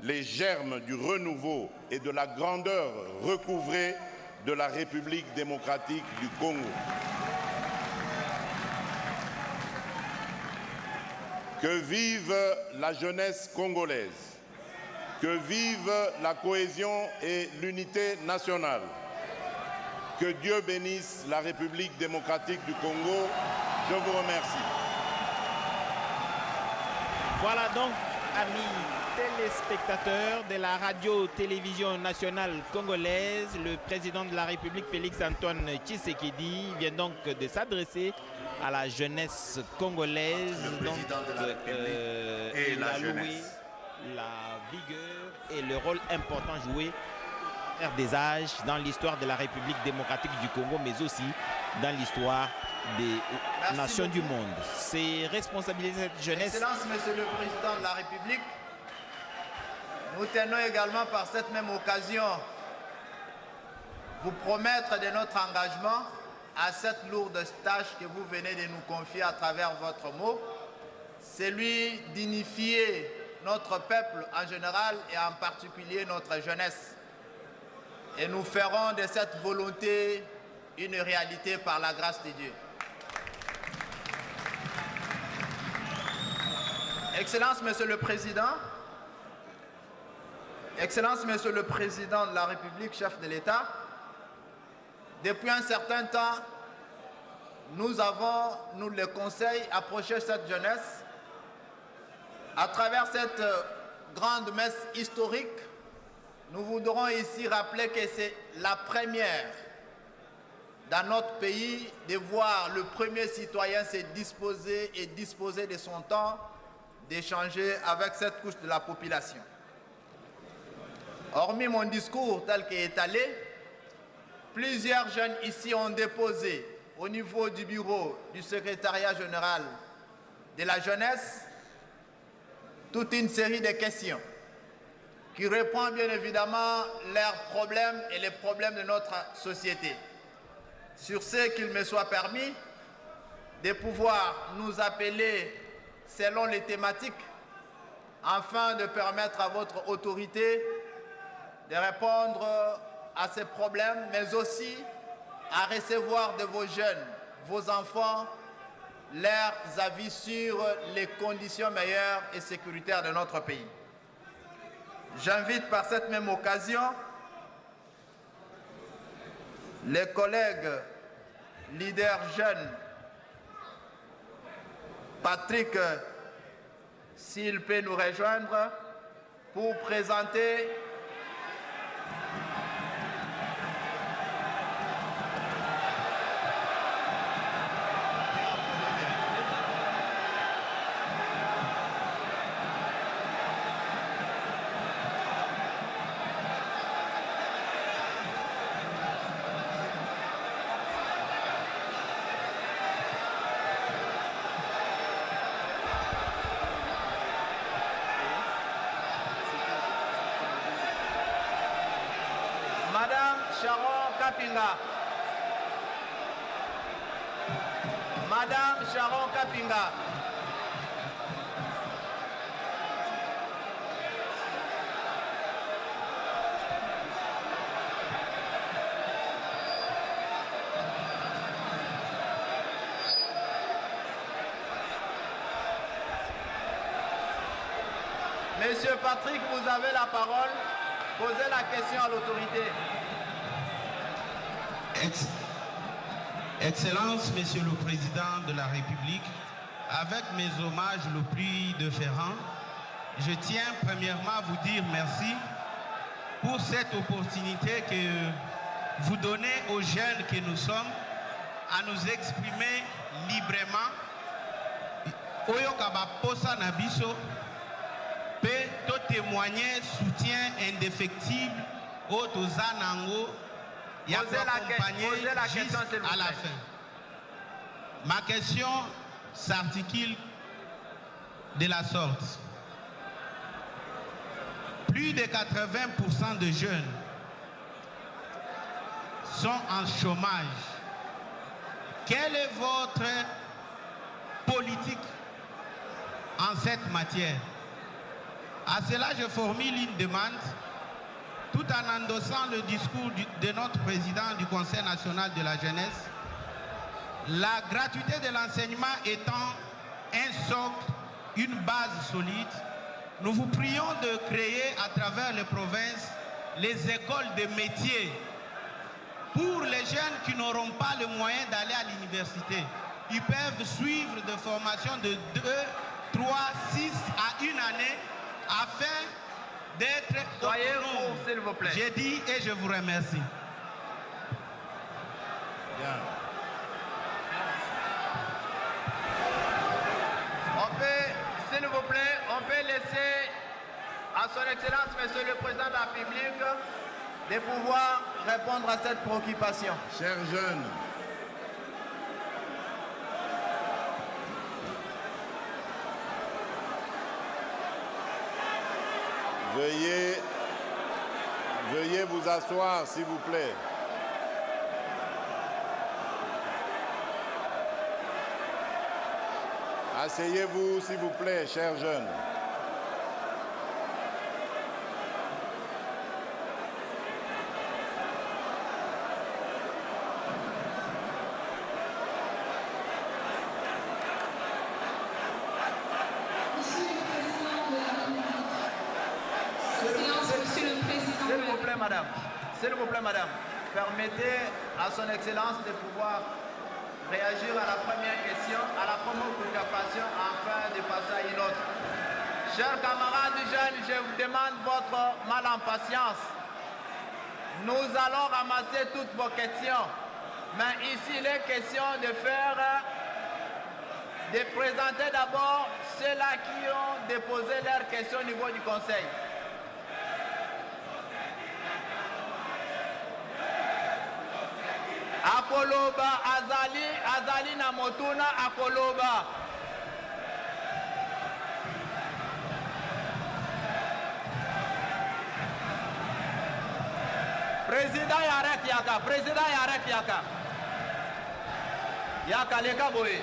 les germes du renouveau et de la grandeur recouvrée de la République démocratique du Congo. Que vive la jeunesse congolaise, que vive la cohésion et l'unité nationale. Que Dieu bénisse la République démocratique du Congo. Je vous remercie. Voilà donc, amis téléspectateurs de la radio-télévision nationale congolaise, le président de la République, Félix-Antoine Tshisekedi, vient donc de s'adresser à la jeunesse congolaise. Le président de la République et la jeunesse. La vigueur et le rôle important joué des âges dans l'histoire de la République démocratique du Congo, mais aussi dans l'histoire des nations du monde. C'est responsabiliser cette jeunesse. Excellence, Monsieur le Président de la République, nous tenons également par cette même occasion vous promettre de notre engagement à cette lourde tâche que vous venez de nous confier à travers votre mot, celui d'unifier notre peuple en général et en particulier notre jeunesse. Et nous ferons de cette volonté une réalité par la grâce de Dieu. Excellence, Monsieur le Président, Excellence, Monsieur le Président de la République, chef de l'État, depuis un certain temps, nous avons, nous le Conseil, approché cette jeunesse à travers cette grande messe historique. Nous voudrons ici rappeler que c'est la première dans notre pays de voir le premier citoyen se disposer et disposer de son temps d'échanger avec cette couche de la population. Hormis mon discours tel qu'il est étalé, plusieurs jeunes ici ont déposé au niveau du bureau du secrétariat général de la jeunesse toute une série de questions qui répondent bien évidemment leurs problèmes et les problèmes de notre société. Sur ce, qu'il me soit permis de pouvoir nous appeler selon les thématiques afin de permettre à votre autorité de répondre à ces problèmes, mais aussi à recevoir de vos jeunes, vos enfants, leurs avis sur les conditions meilleures et sécuritaires de notre pays. J'invite par cette même occasion les collègues leaders jeunes, Patrick, s'il peut nous rejoindre, pour présenter Madame Sharon Kapinga. Madame Sharon Kapinga. Monsieur Patrick, vous avez la parole. Posez la question à l'autorité. Excellence, Monsieur le Président de la République, avec mes hommages le plus déférents, je tiens premièrement à vous dire merci pour cette opportunité que vous donnez aux jeunes que nous sommes à nous exprimer librement. Oyo kaba posa na biso pe to témoigner soutien indéfectible au Tozanango et accompagner juste à la fin. Ma question s'articule de la sorte. Plus de 80% de jeunes sont en chômage. Quelle est votre politique en cette matière? À cela, je formule une demande, tout en endossant le discours de notre président du Conseil national de la jeunesse. La gratuité de l'enseignement étant un socle, une base solide, nous vous prions de créer à travers les provinces les écoles de métiers pour les jeunes qui n'auront pas le moyen d'aller à l'université. Ils peuvent suivre des formations de 2, 3, 6 à une année afin d'être autonomes. S'il vous plaît. J'ai dit et je vous remercie. Bien. S'il vous plaît, on peut laisser à son Excellence, Monsieur le Président de la République, de pouvoir répondre à cette préoccupation. Chers jeunes, veuillez vous asseoir, s'il vous plaît. Asseyez-vous, s'il vous plaît, chers jeunes. S'il vous plaît, madame, permettez à son Excellence de pouvoir réagir à la première question, à la première préoccupation, afin de passer à une autre. Chers camarades jeunes, je vous demande votre mal en patience. Nous allons ramasser toutes vos questions. Mais ici, il est question de présenter d'abord ceux-là qui ont déposé leurs questions au niveau du Conseil. Akoloba Azali Namotuna Akoloba. Président Yarek Yaka, Président Yarek Yaka. Yaka Leka Boye.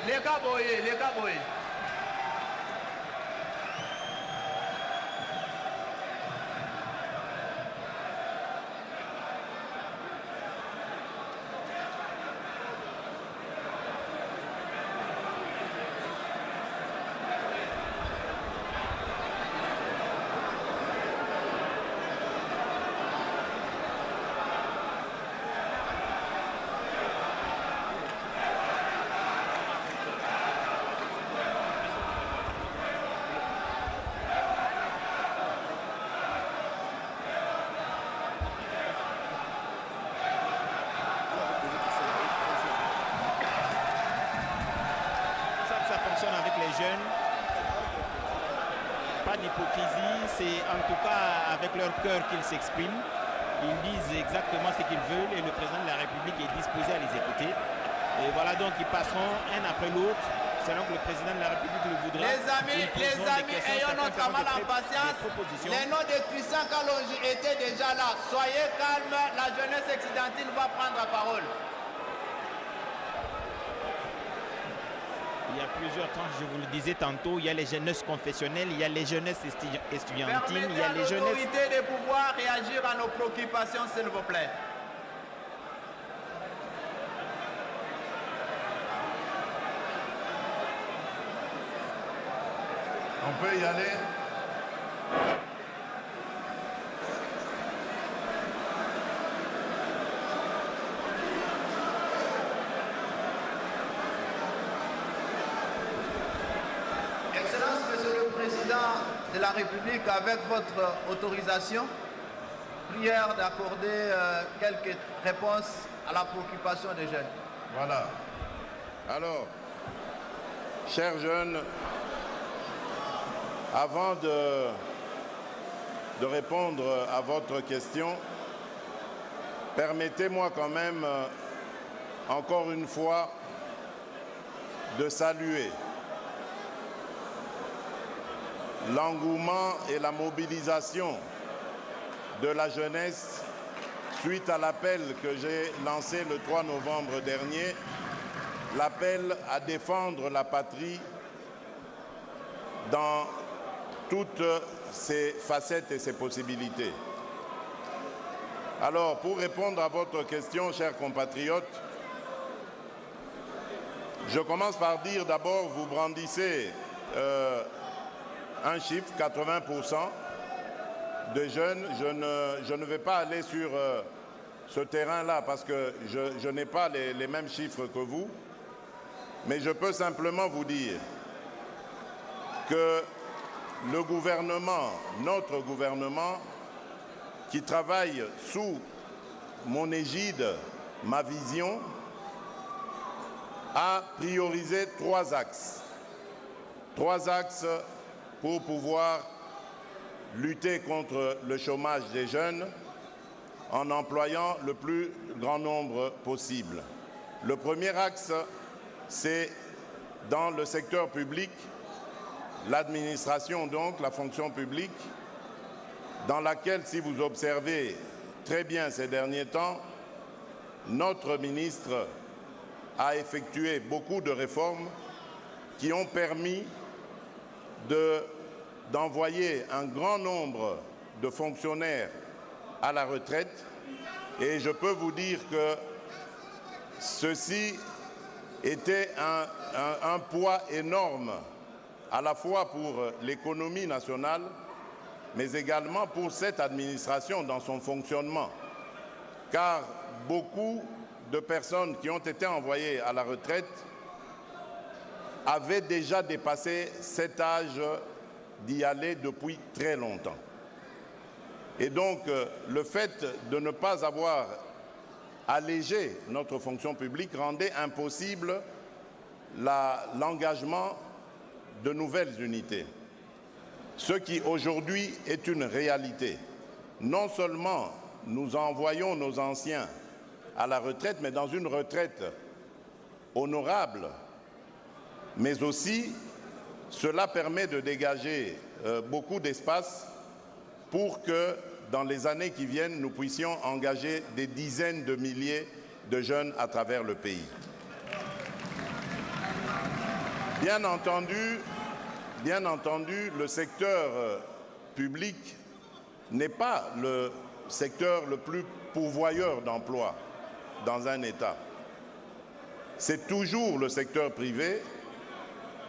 Avec les jeunes, pas d'hypocrisie, c'est en tout cas avec leur cœur qu'ils s'expriment. Ils disent exactement ce qu'ils veulent et le président de la République est disposé à les écouter. Et voilà, donc ils passeront un après l'autre selon que le président de la République le voudra. Les amis, ayons notre mal en patience. Les noms de Christian Kalonji étaient déjà là. Soyez calmes, la jeunesse occidentale va prendre la parole. Il y a plusieurs tranches, je vous le disais tantôt, il y a les jeunesses confessionnelles, il y a les jeunesses estudiantines, il y a les jeunesses... Permettez de pouvoir réagir à nos préoccupations, s'il vous plaît. On peut y aller. De la République, avec votre autorisation, prière d'accorder quelques réponses à la préoccupation des jeunes. Voilà. Alors, chers jeunes, avant de répondre à votre question, permettez-moi quand même, encore une fois, de saluer l'engouement et la mobilisation de la jeunesse suite à l'appel que j'ai lancé le 3 novembre dernier, l'appel à défendre la patrie dans toutes ses facettes et ses possibilités. Alors, pour répondre à votre question, chers compatriotes, je commence par dire d'abord, vous brandissez un chiffre, 80% de jeunes. Je ne vais pas aller sur ce terrain-là parce que je n'ai pas les mêmes chiffres que vous. Mais je peux simplement vous dire que le gouvernement, notre gouvernement, qui travaille sous mon égide, ma vision, a priorisé 3 axes. 3 axes pour pouvoir lutter contre le chômage des jeunes en employant le plus grand nombre possible. Le premier axe, c'est dans le secteur public, l'administration donc, la fonction publique, dans laquelle, si vous observez très bien ces derniers temps, notre ministre a effectué beaucoup de réformes qui ont permis d'envoyer un grand nombre de fonctionnaires à la retraite. Et je peux vous dire que ceci était un poids énorme, à la fois pour l'économie nationale, mais également pour cette administration dans son fonctionnement. Car beaucoup de personnes qui ont été envoyées à la retraite avaient déjà dépassé cet âge d'y aller depuis très longtemps. Et donc, le fait de ne pas avoir allégé notre fonction publique rendait impossible l'engagement de nouvelles unités. Ce qui aujourd'hui est une réalité. Non seulement nous envoyons nos anciens à la retraite, mais dans une retraite honorable, mais aussi cela permet de dégager beaucoup d'espace pour que dans les années qui viennent, nous puissions engager des dizaines de milliers de jeunes à travers le pays. Bien entendu, le secteur public n'est pas le secteur le plus pourvoyeur d'emplois dans un État. C'est toujours le secteur privé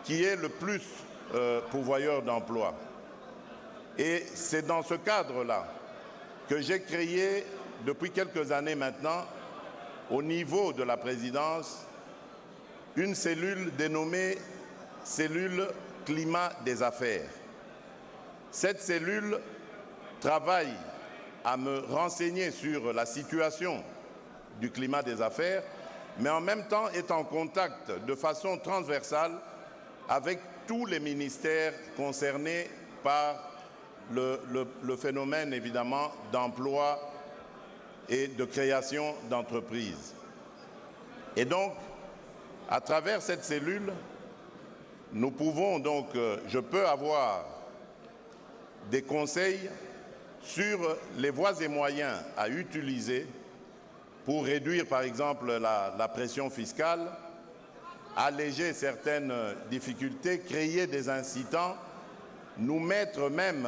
qui est le plus pourvoyeur d'emplois. Et c'est dans ce cadre-là que j'ai créé, depuis quelques années maintenant, au niveau de la présidence, une cellule dénommée cellule climat des affaires. Cette cellule travaille à me renseigner sur la situation du climat des affaires, mais en même temps est en contact de façon transversale avec tous les ministères concernés par le phénomène, évidemment, d'emploi et de création d'entreprises. Et donc, à travers cette cellule, nous pouvons donc, je peux avoir des conseils sur les voies et moyens à utiliser pour réduire, par exemple, la pression fiscale, alléger certaines difficultés, créer des incitants, nous mettre même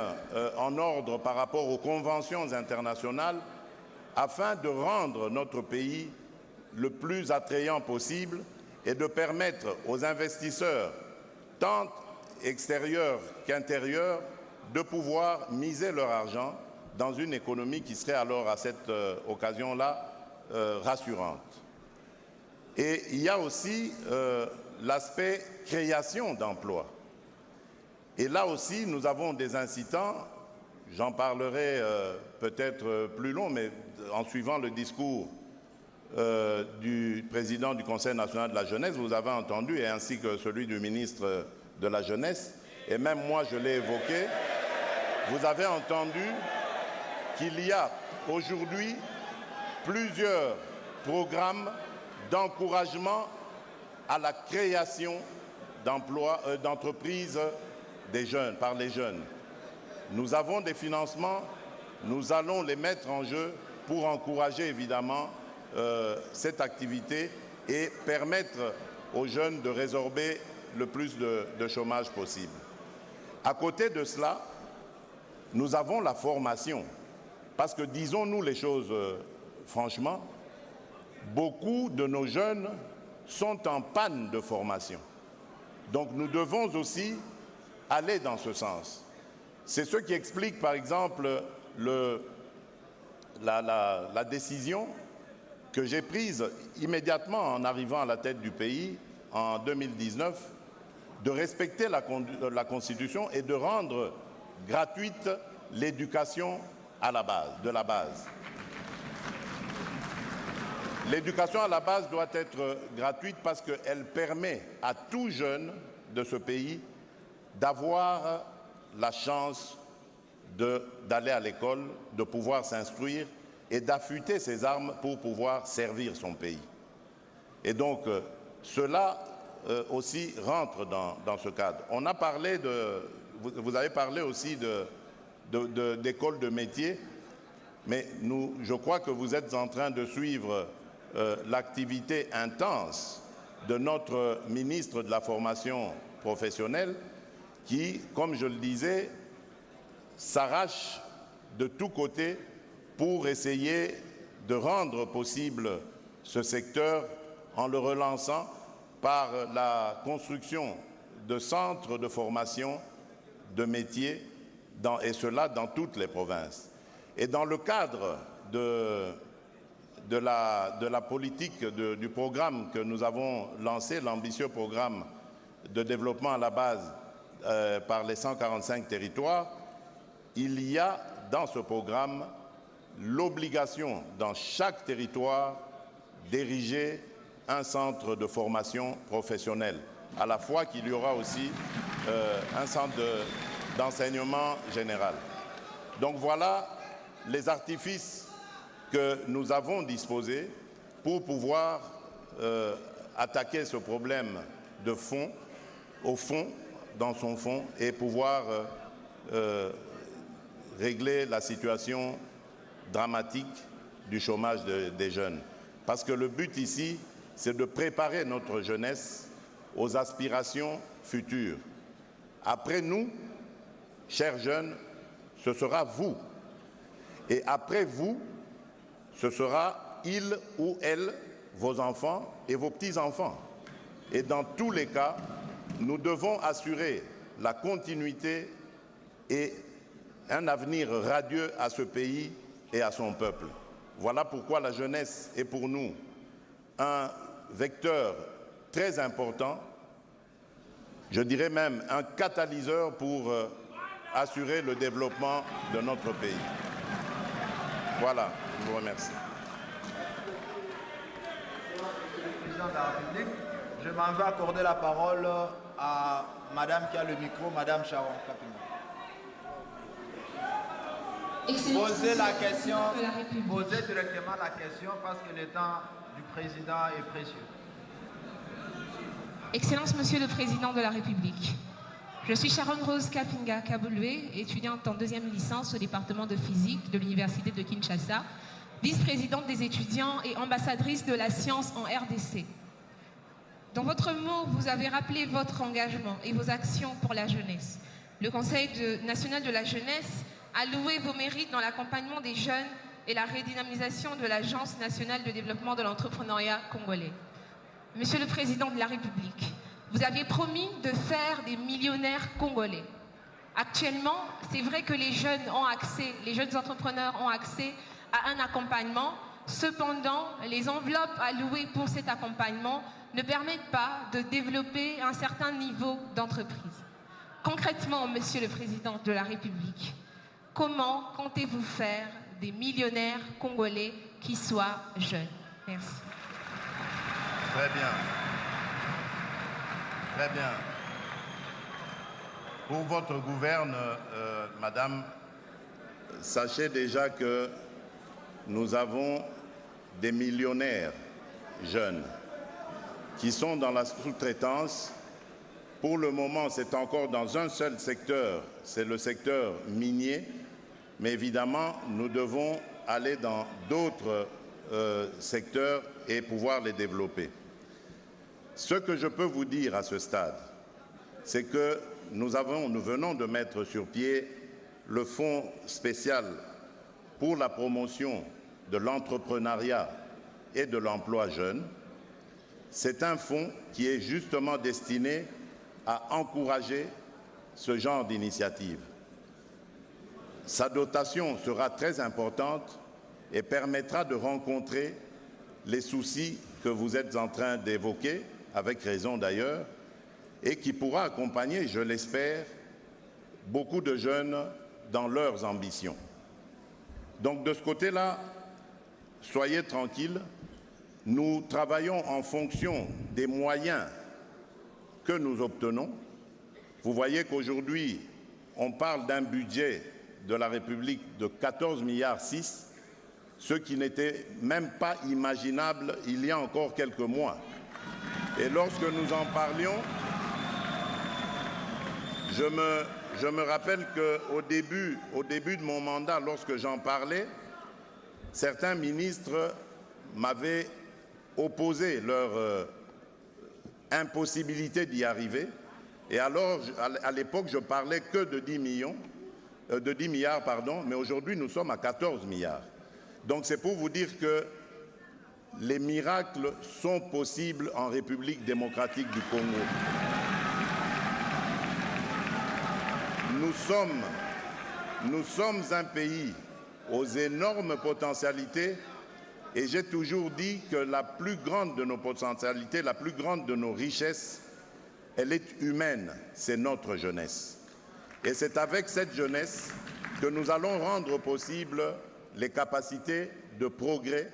en ordre par rapport aux conventions internationales afin de rendre notre pays le plus attrayant possible et de permettre aux investisseurs, tant extérieurs qu'intérieurs, de pouvoir miser leur argent dans une économie qui serait alors à cette occasion-là rassurante. Et il y a aussi l'aspect création d'emplois. Et là aussi, nous avons des incitants, j'en parlerai peut-être plus long, mais en suivant le discours du président du Conseil national de la jeunesse, vous avez entendu, et ainsi que celui du ministre de la jeunesse, et même moi je l'ai évoqué, vous avez entendu qu'il y a aujourd'hui plusieurs programmes d'encouragement à la création d'entreprises des jeunes, par les jeunes. Nous avons des financements, nous allons les mettre en jeu pour encourager évidemment cette activité et permettre aux jeunes de résorber le plus de chômage possible. À côté de cela, nous avons la formation. Parce que disons-nous les choses franchement, beaucoup de nos jeunes sont en panne de formation. Donc nous devons aussi aller dans ce sens. C'est ce qui explique par exemple la décision que j'ai prise immédiatement en arrivant à la tête du pays en 2019 de respecter la Constitution et de rendre gratuite l'éducation de la base. L'éducation à la base doit être gratuite parce qu'elle permet à tout jeune de ce pays d'avoir la chance d'aller à l'école, de pouvoir s'instruire et d'affûter ses armes pour pouvoir servir son pays. Et donc, cela aussi rentre dans ce cadre. On a parlé vous avez parlé aussi d'écoles de métiers, mais je crois que vous êtes en train de suivre l'activité intense de notre ministre de la formation professionnelle qui, comme je le disais, s'arrache de tous côtés pour essayer de rendre possible ce secteur en le relançant par la construction de centres de formation de métiers, et cela dans toutes les provinces. Et dans le cadre de la politique du programme que nous avons lancé, l'ambitieux programme de développement à la base par les 145 territoires, il y a dans ce programme l'obligation dans chaque territoire d'ériger un centre de formation professionnelle, à la fois qu'il y aura aussi un centre d'enseignement général. Donc voilà les artifices que nous avons disposés pour pouvoir attaquer ce problème de fond, au fond, dans son fond, et pouvoir régler la situation dramatique du chômage des jeunes. Parce que le but ici, c'est de préparer notre jeunesse aux aspirations futures. Après nous, chers jeunes, ce sera vous. Et après vous, ce sera il ou elle, vos enfants et vos petits-enfants. Et dans tous les cas, nous devons assurer la continuité et un avenir radieux à ce pays et à son peuple. Voilà pourquoi la jeunesse est pour nous un vecteur très important, je dirais même un catalyseur pour assurer le développement de notre pays. Voilà, je vous remercie. Président de la République, je m'en vais accorder la parole à Madame qui a le micro, Madame Sharon Kapinga. Posez la question, posez directement la question parce que le temps du président est précieux. Excellence, Monsieur le Président de la République. Je suis Sharon Rose Kapinga Kaboulwe, étudiante en deuxième licence au département de physique de l'Université de Kinshasa, vice-présidente des étudiants et ambassadrice de la science en RDC. Dans votre mot, vous avez rappelé votre engagement et vos actions pour la jeunesse. Le Conseil national de la jeunesse a loué vos mérites dans l'accompagnement des jeunes et la redynamisation de l'Agence nationale de développement de l'entrepreneuriat congolais. Monsieur le Président de la République, vous aviez promis de faire des millionnaires congolais. Actuellement, c'est vrai que les jeunes entrepreneurs ont accès à un accompagnement. Cependant, les enveloppes allouées pour cet accompagnement ne permettent pas de développer un certain niveau d'entreprise. Concrètement, Monsieur le Président de la République, comment comptez-vous faire des millionnaires congolais qui soient jeunes? Merci. Très bien. Très bien. Pour votre gouverne, madame, sachez déjà que nous avons des millionnaires jeunes qui sont dans la sous-traitance. Pour le moment, c'est encore dans un seul secteur, c'est le secteur minier, mais évidemment, nous devons aller dans d'autres secteurs et pouvoir les développer. Ce que je peux vous dire à ce stade, c'est que nous venons de mettre sur pied le fonds spécial pour la promotion de l'entrepreneuriat et de l'emploi jeune. C'est un fonds qui est justement destiné à encourager ce genre d'initiative. Sa dotation sera très importante et permettra de rencontrer les soucis que vous êtes en train d'évoquer, avec raison d'ailleurs, et qui pourra accompagner, je l'espère, beaucoup de jeunes dans leurs ambitions. Donc de ce côté-là, soyez tranquilles, nous travaillons en fonction des moyens que nous obtenons. Vous voyez qu'aujourd'hui, on parle d'un budget de la République de 14,6 milliards, ce qui n'était même pas imaginable il y a encore quelques mois. Et lorsque nous en parlions, je me rappelle qu'au début de mon mandat, lorsque j'en parlais, certains ministres m'avaient opposé leur impossibilité d'y arriver. Et alors, à l'époque, je parlais que de 10 milliards, mais aujourd'hui, nous sommes à 14 milliards. Donc, c'est pour vous dire que les miracles sont possibles en République démocratique du Congo. Nous sommes un pays aux énormes potentialités et j'ai toujours dit que la plus grande de nos potentialités, la plus grande de nos richesses, elle est humaine, c'est notre jeunesse. Et c'est avec cette jeunesse que nous allons rendre possible les capacités de progrès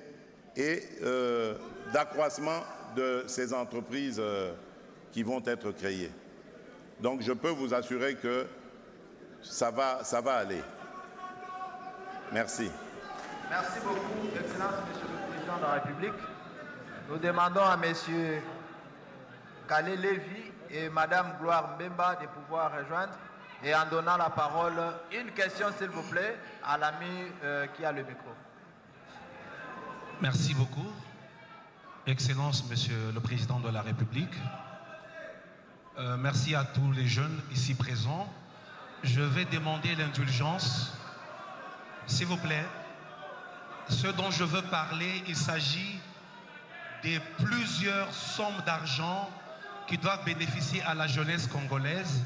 et d'accroissement de ces entreprises qui vont être créées. Donc je peux vous assurer que ça va aller. Merci. Merci beaucoup, Excellence, Monsieur le Président de la République. Nous demandons à Monsieur Kalé Lévy et Madame Gloire Mbemba de pouvoir rejoindre et en donnant la parole, une question s'il vous plaît à l'ami qui a le micro. Merci beaucoup. Excellence, Monsieur le Président de la République. Merci à tous les jeunes ici présents. Je vais demander l'indulgence, s'il vous plaît. Ce dont je veux parler, il s'agit de plusieurs sommes d'argent qui doivent bénéficier à la jeunesse congolaise.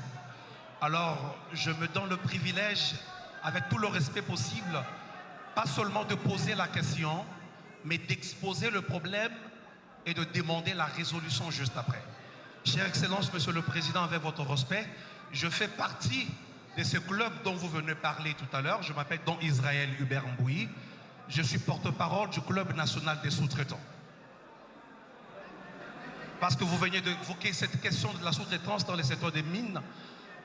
Alors, je me donne le privilège, avec tout le respect possible, pas seulement de poser la question, mais d'exposer le problème et de demander la résolution juste après. Chère Excellence, Monsieur le Président, avec votre respect, je fais partie de ce club dont vous venez parler tout à l'heure. Je m'appelle Don Israël Hubert Mbouyi. Je suis porte-parole du Club national des sous-traitants. Parce que vous venez d'évoquer cette question de la sous-traitance dans le secteur des mines,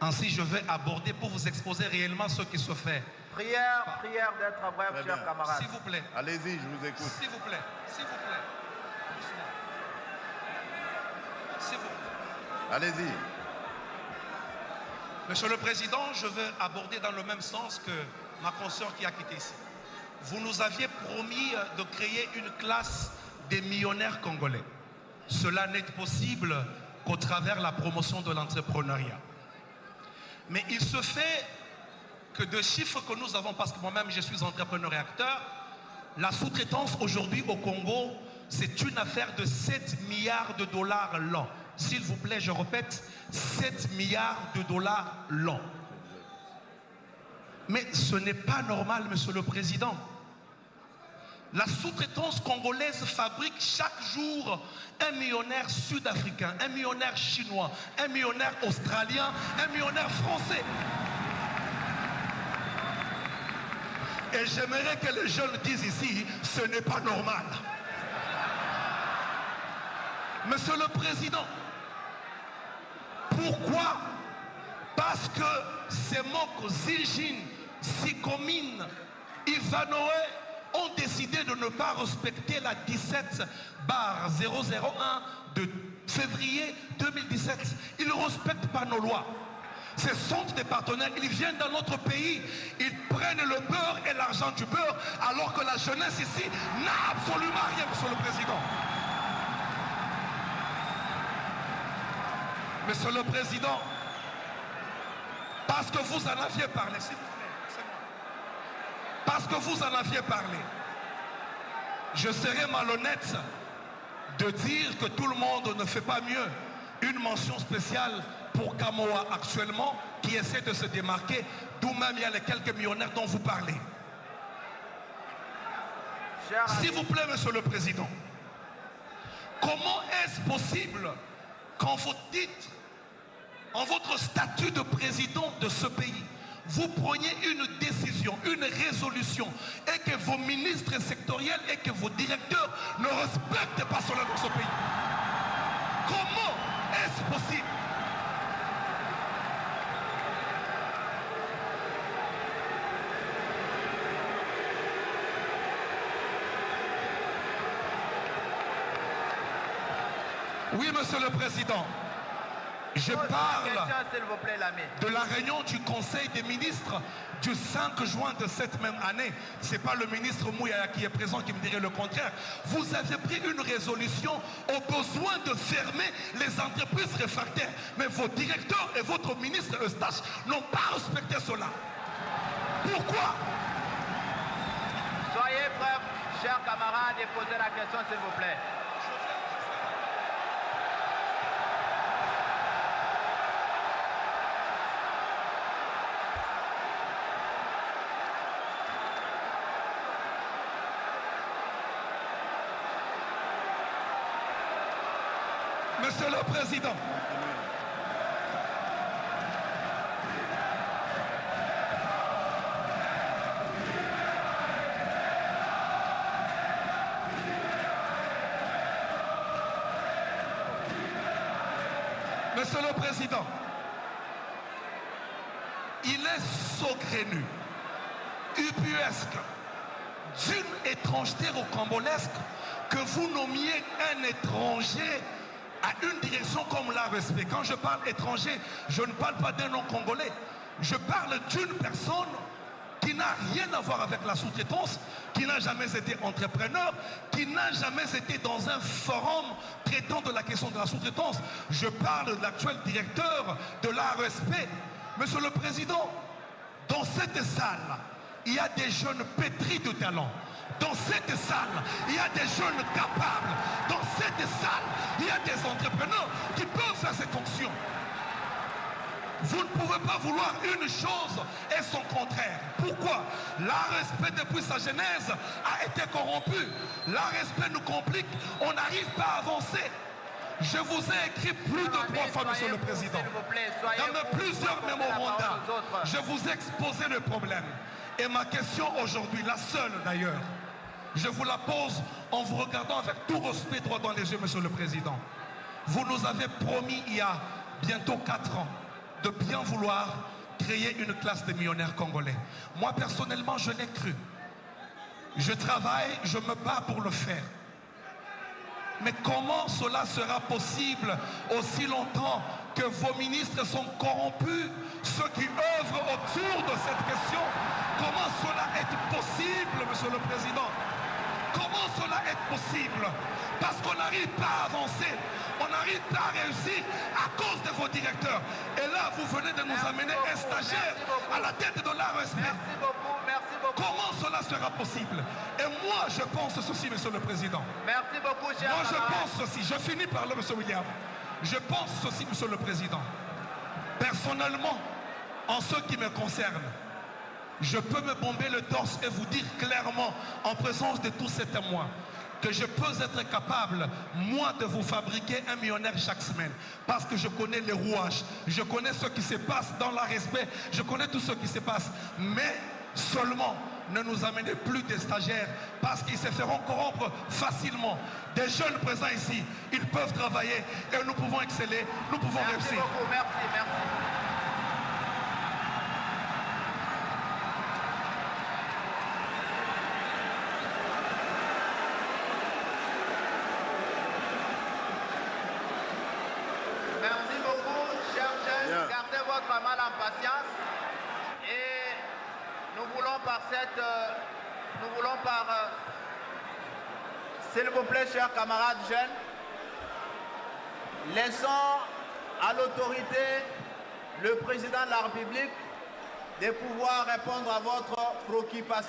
ainsi je vais aborder pour vous exposer réellement ce qui se fait. Prière d'être bref, chers camarades. S'il vous plaît. Allez-y, je vous écoute. S'il vous plaît, s'il vous plaît. S'il vous plaît. Allez-y. Monsieur le Président, je veux aborder dans le même sens que ma consoeur qui a quitté ici. Vous nous aviez promis de créer une classe des millionnaires congolais. Cela n'est possible qu'au travers la promotion de l'entrepreneuriat. Mais il se fait que de chiffres que nous avons, parce que moi-même je suis entrepreneur et acteur, la sous-traitance aujourd'hui au Congo, c'est une affaire de 7 milliards de dollars l'an. S'il vous plaît, je répète, 7 milliards de dollars l'an. Mais ce n'est pas normal, Monsieur le Président. La sous-traitance congolaise fabrique chaque jour un millionnaire sud-africain, un millionnaire chinois, un millionnaire australien, un millionnaire français. Et j'aimerais que les jeunes disent ici, ce n'est pas normal. Monsieur le Président, pourquoi? Parce que ces Moko, Zilgin, Sikomine, Ivanoé ont décidé de ne pas respecter la 17/001 de février 2017. Ils ne respectent pas nos lois. Ce sont des partenaires, ils viennent dans notre pays, ils prennent le beurre et l'argent du beurre, alors que la jeunesse ici n'a absolument rien, Monsieur le Président. Monsieur le Président, parce que vous en aviez parlé, s'il vous plaît, parce que vous en aviez parlé, je serais malhonnête de dire que tout le monde ne fait pas mieux. Une mention spéciale pour Kamoa actuellement, qui essaie de se démarquer, d'où même il y a les quelques millionnaires dont vous parlez. S'il vous plaît, Monsieur le Président, comment est-ce possible qu'en votre titre, en votre statut de président de ce pays, vous preniez une décision, une résolution, et que vos ministres sectoriels et que vos directeurs ne respectent pas cela dans ce pays? Comment est-ce possible? Oui, Monsieur le Président. Je parle de la réunion du Conseil des ministres du 5 juin de cette même année. Ce n'est pas le ministre Mouyaya qui est présent qui me dirait le contraire. Vous avez pris une résolution au besoin de fermer les entreprises réfractaires. Mais vos directeurs et votre ministre Eustache n'ont pas respecté cela. Pourquoi? Soyez prêts, chers camarades, et posez la question, s'il vous plaît. Monsieur le Président, Monsieur le Président, il est saugrenu, ubuesque, d'une étrangeté rocambolesque que vous nommiez un étranger à une direction comme l'ARSP. Quand je parle étranger, je ne parle pas d'un nom congolais. Je parle d'une personne qui n'a rien à voir avec la sous-traitance, qui n'a jamais été entrepreneur, qui n'a jamais été dans un forum traitant de la question de la sous-traitance. Je parle de l'actuel directeur de l'ARSP. Monsieur le Président, dans cette salle, il y a des jeunes pétris de talent. Dans cette salle, il y a des jeunes capables. Dans cette salle, il y a des entrepreneurs qui peuvent faire cette fonction. Vous ne pouvez pas vouloir une chose et son contraire. Pourquoi? L'ARSP depuis sa genèse a été corrompu. L'ARSP nous complique, on n'arrive pas à avancer. Je vous ai écrit plus de 3 fois, Monsieur le Président. Dans plusieurs mémorandums, je vous ai exposé le problème. Et ma question aujourd'hui, la seule d'ailleurs, je vous la pose en vous regardant avec tout respect droit dans les yeux, Monsieur le Président. Vous nous avez promis il y a bientôt 4 ans de bien vouloir créer une classe de millionnaires congolais. Moi, personnellement, je l'ai cru. Je travaille, je me bats pour le faire. Mais comment cela sera possible aussi longtemps que vos ministres sont corrompus, ceux qui œuvrent autour de cette question? Comment cela est possible, Monsieur le Président? Comment cela est possible? Parce qu'on n'arrive pas à avancer, on n'arrive pas à réussir à cause de vos directeurs. Et là, vous venez de nous amener un stagiaire à la tête de l'ARSP. Merci beaucoup. Comment cela sera possible? Et moi, je pense ceci, Monsieur le Président. Merci beaucoup, cher Moi, je camarade. pense ceci. Je finis par là, Monsieur William. Je pense ceci, Monsieur le Président. Personnellement, en ce qui me concerne, je peux me bomber le torse et vous dire clairement, en présence de tous ces témoins, que je peux être capable, moi, de vous fabriquer un millionnaire chaque semaine. Parce que je connais les rouages, je connais ce qui se passe dans l'ARSP, je connais tout ce qui se passe. Mais seulement, ne nous amenez plus des stagiaires parce qu'ils se feront corrompre facilement. Des jeunes présents ici, ils peuvent travailler et nous pouvons exceller, nous pouvons réussir. Merci beaucoup, merci. Merci beaucoup, chers jeunes. Bien. Gardez votre mal en patience. Et nous voulons s'il vous plaît, chers camarades jeunes, laissons à l'autorité, le président de la République, de pouvoir répondre à votre préoccupation.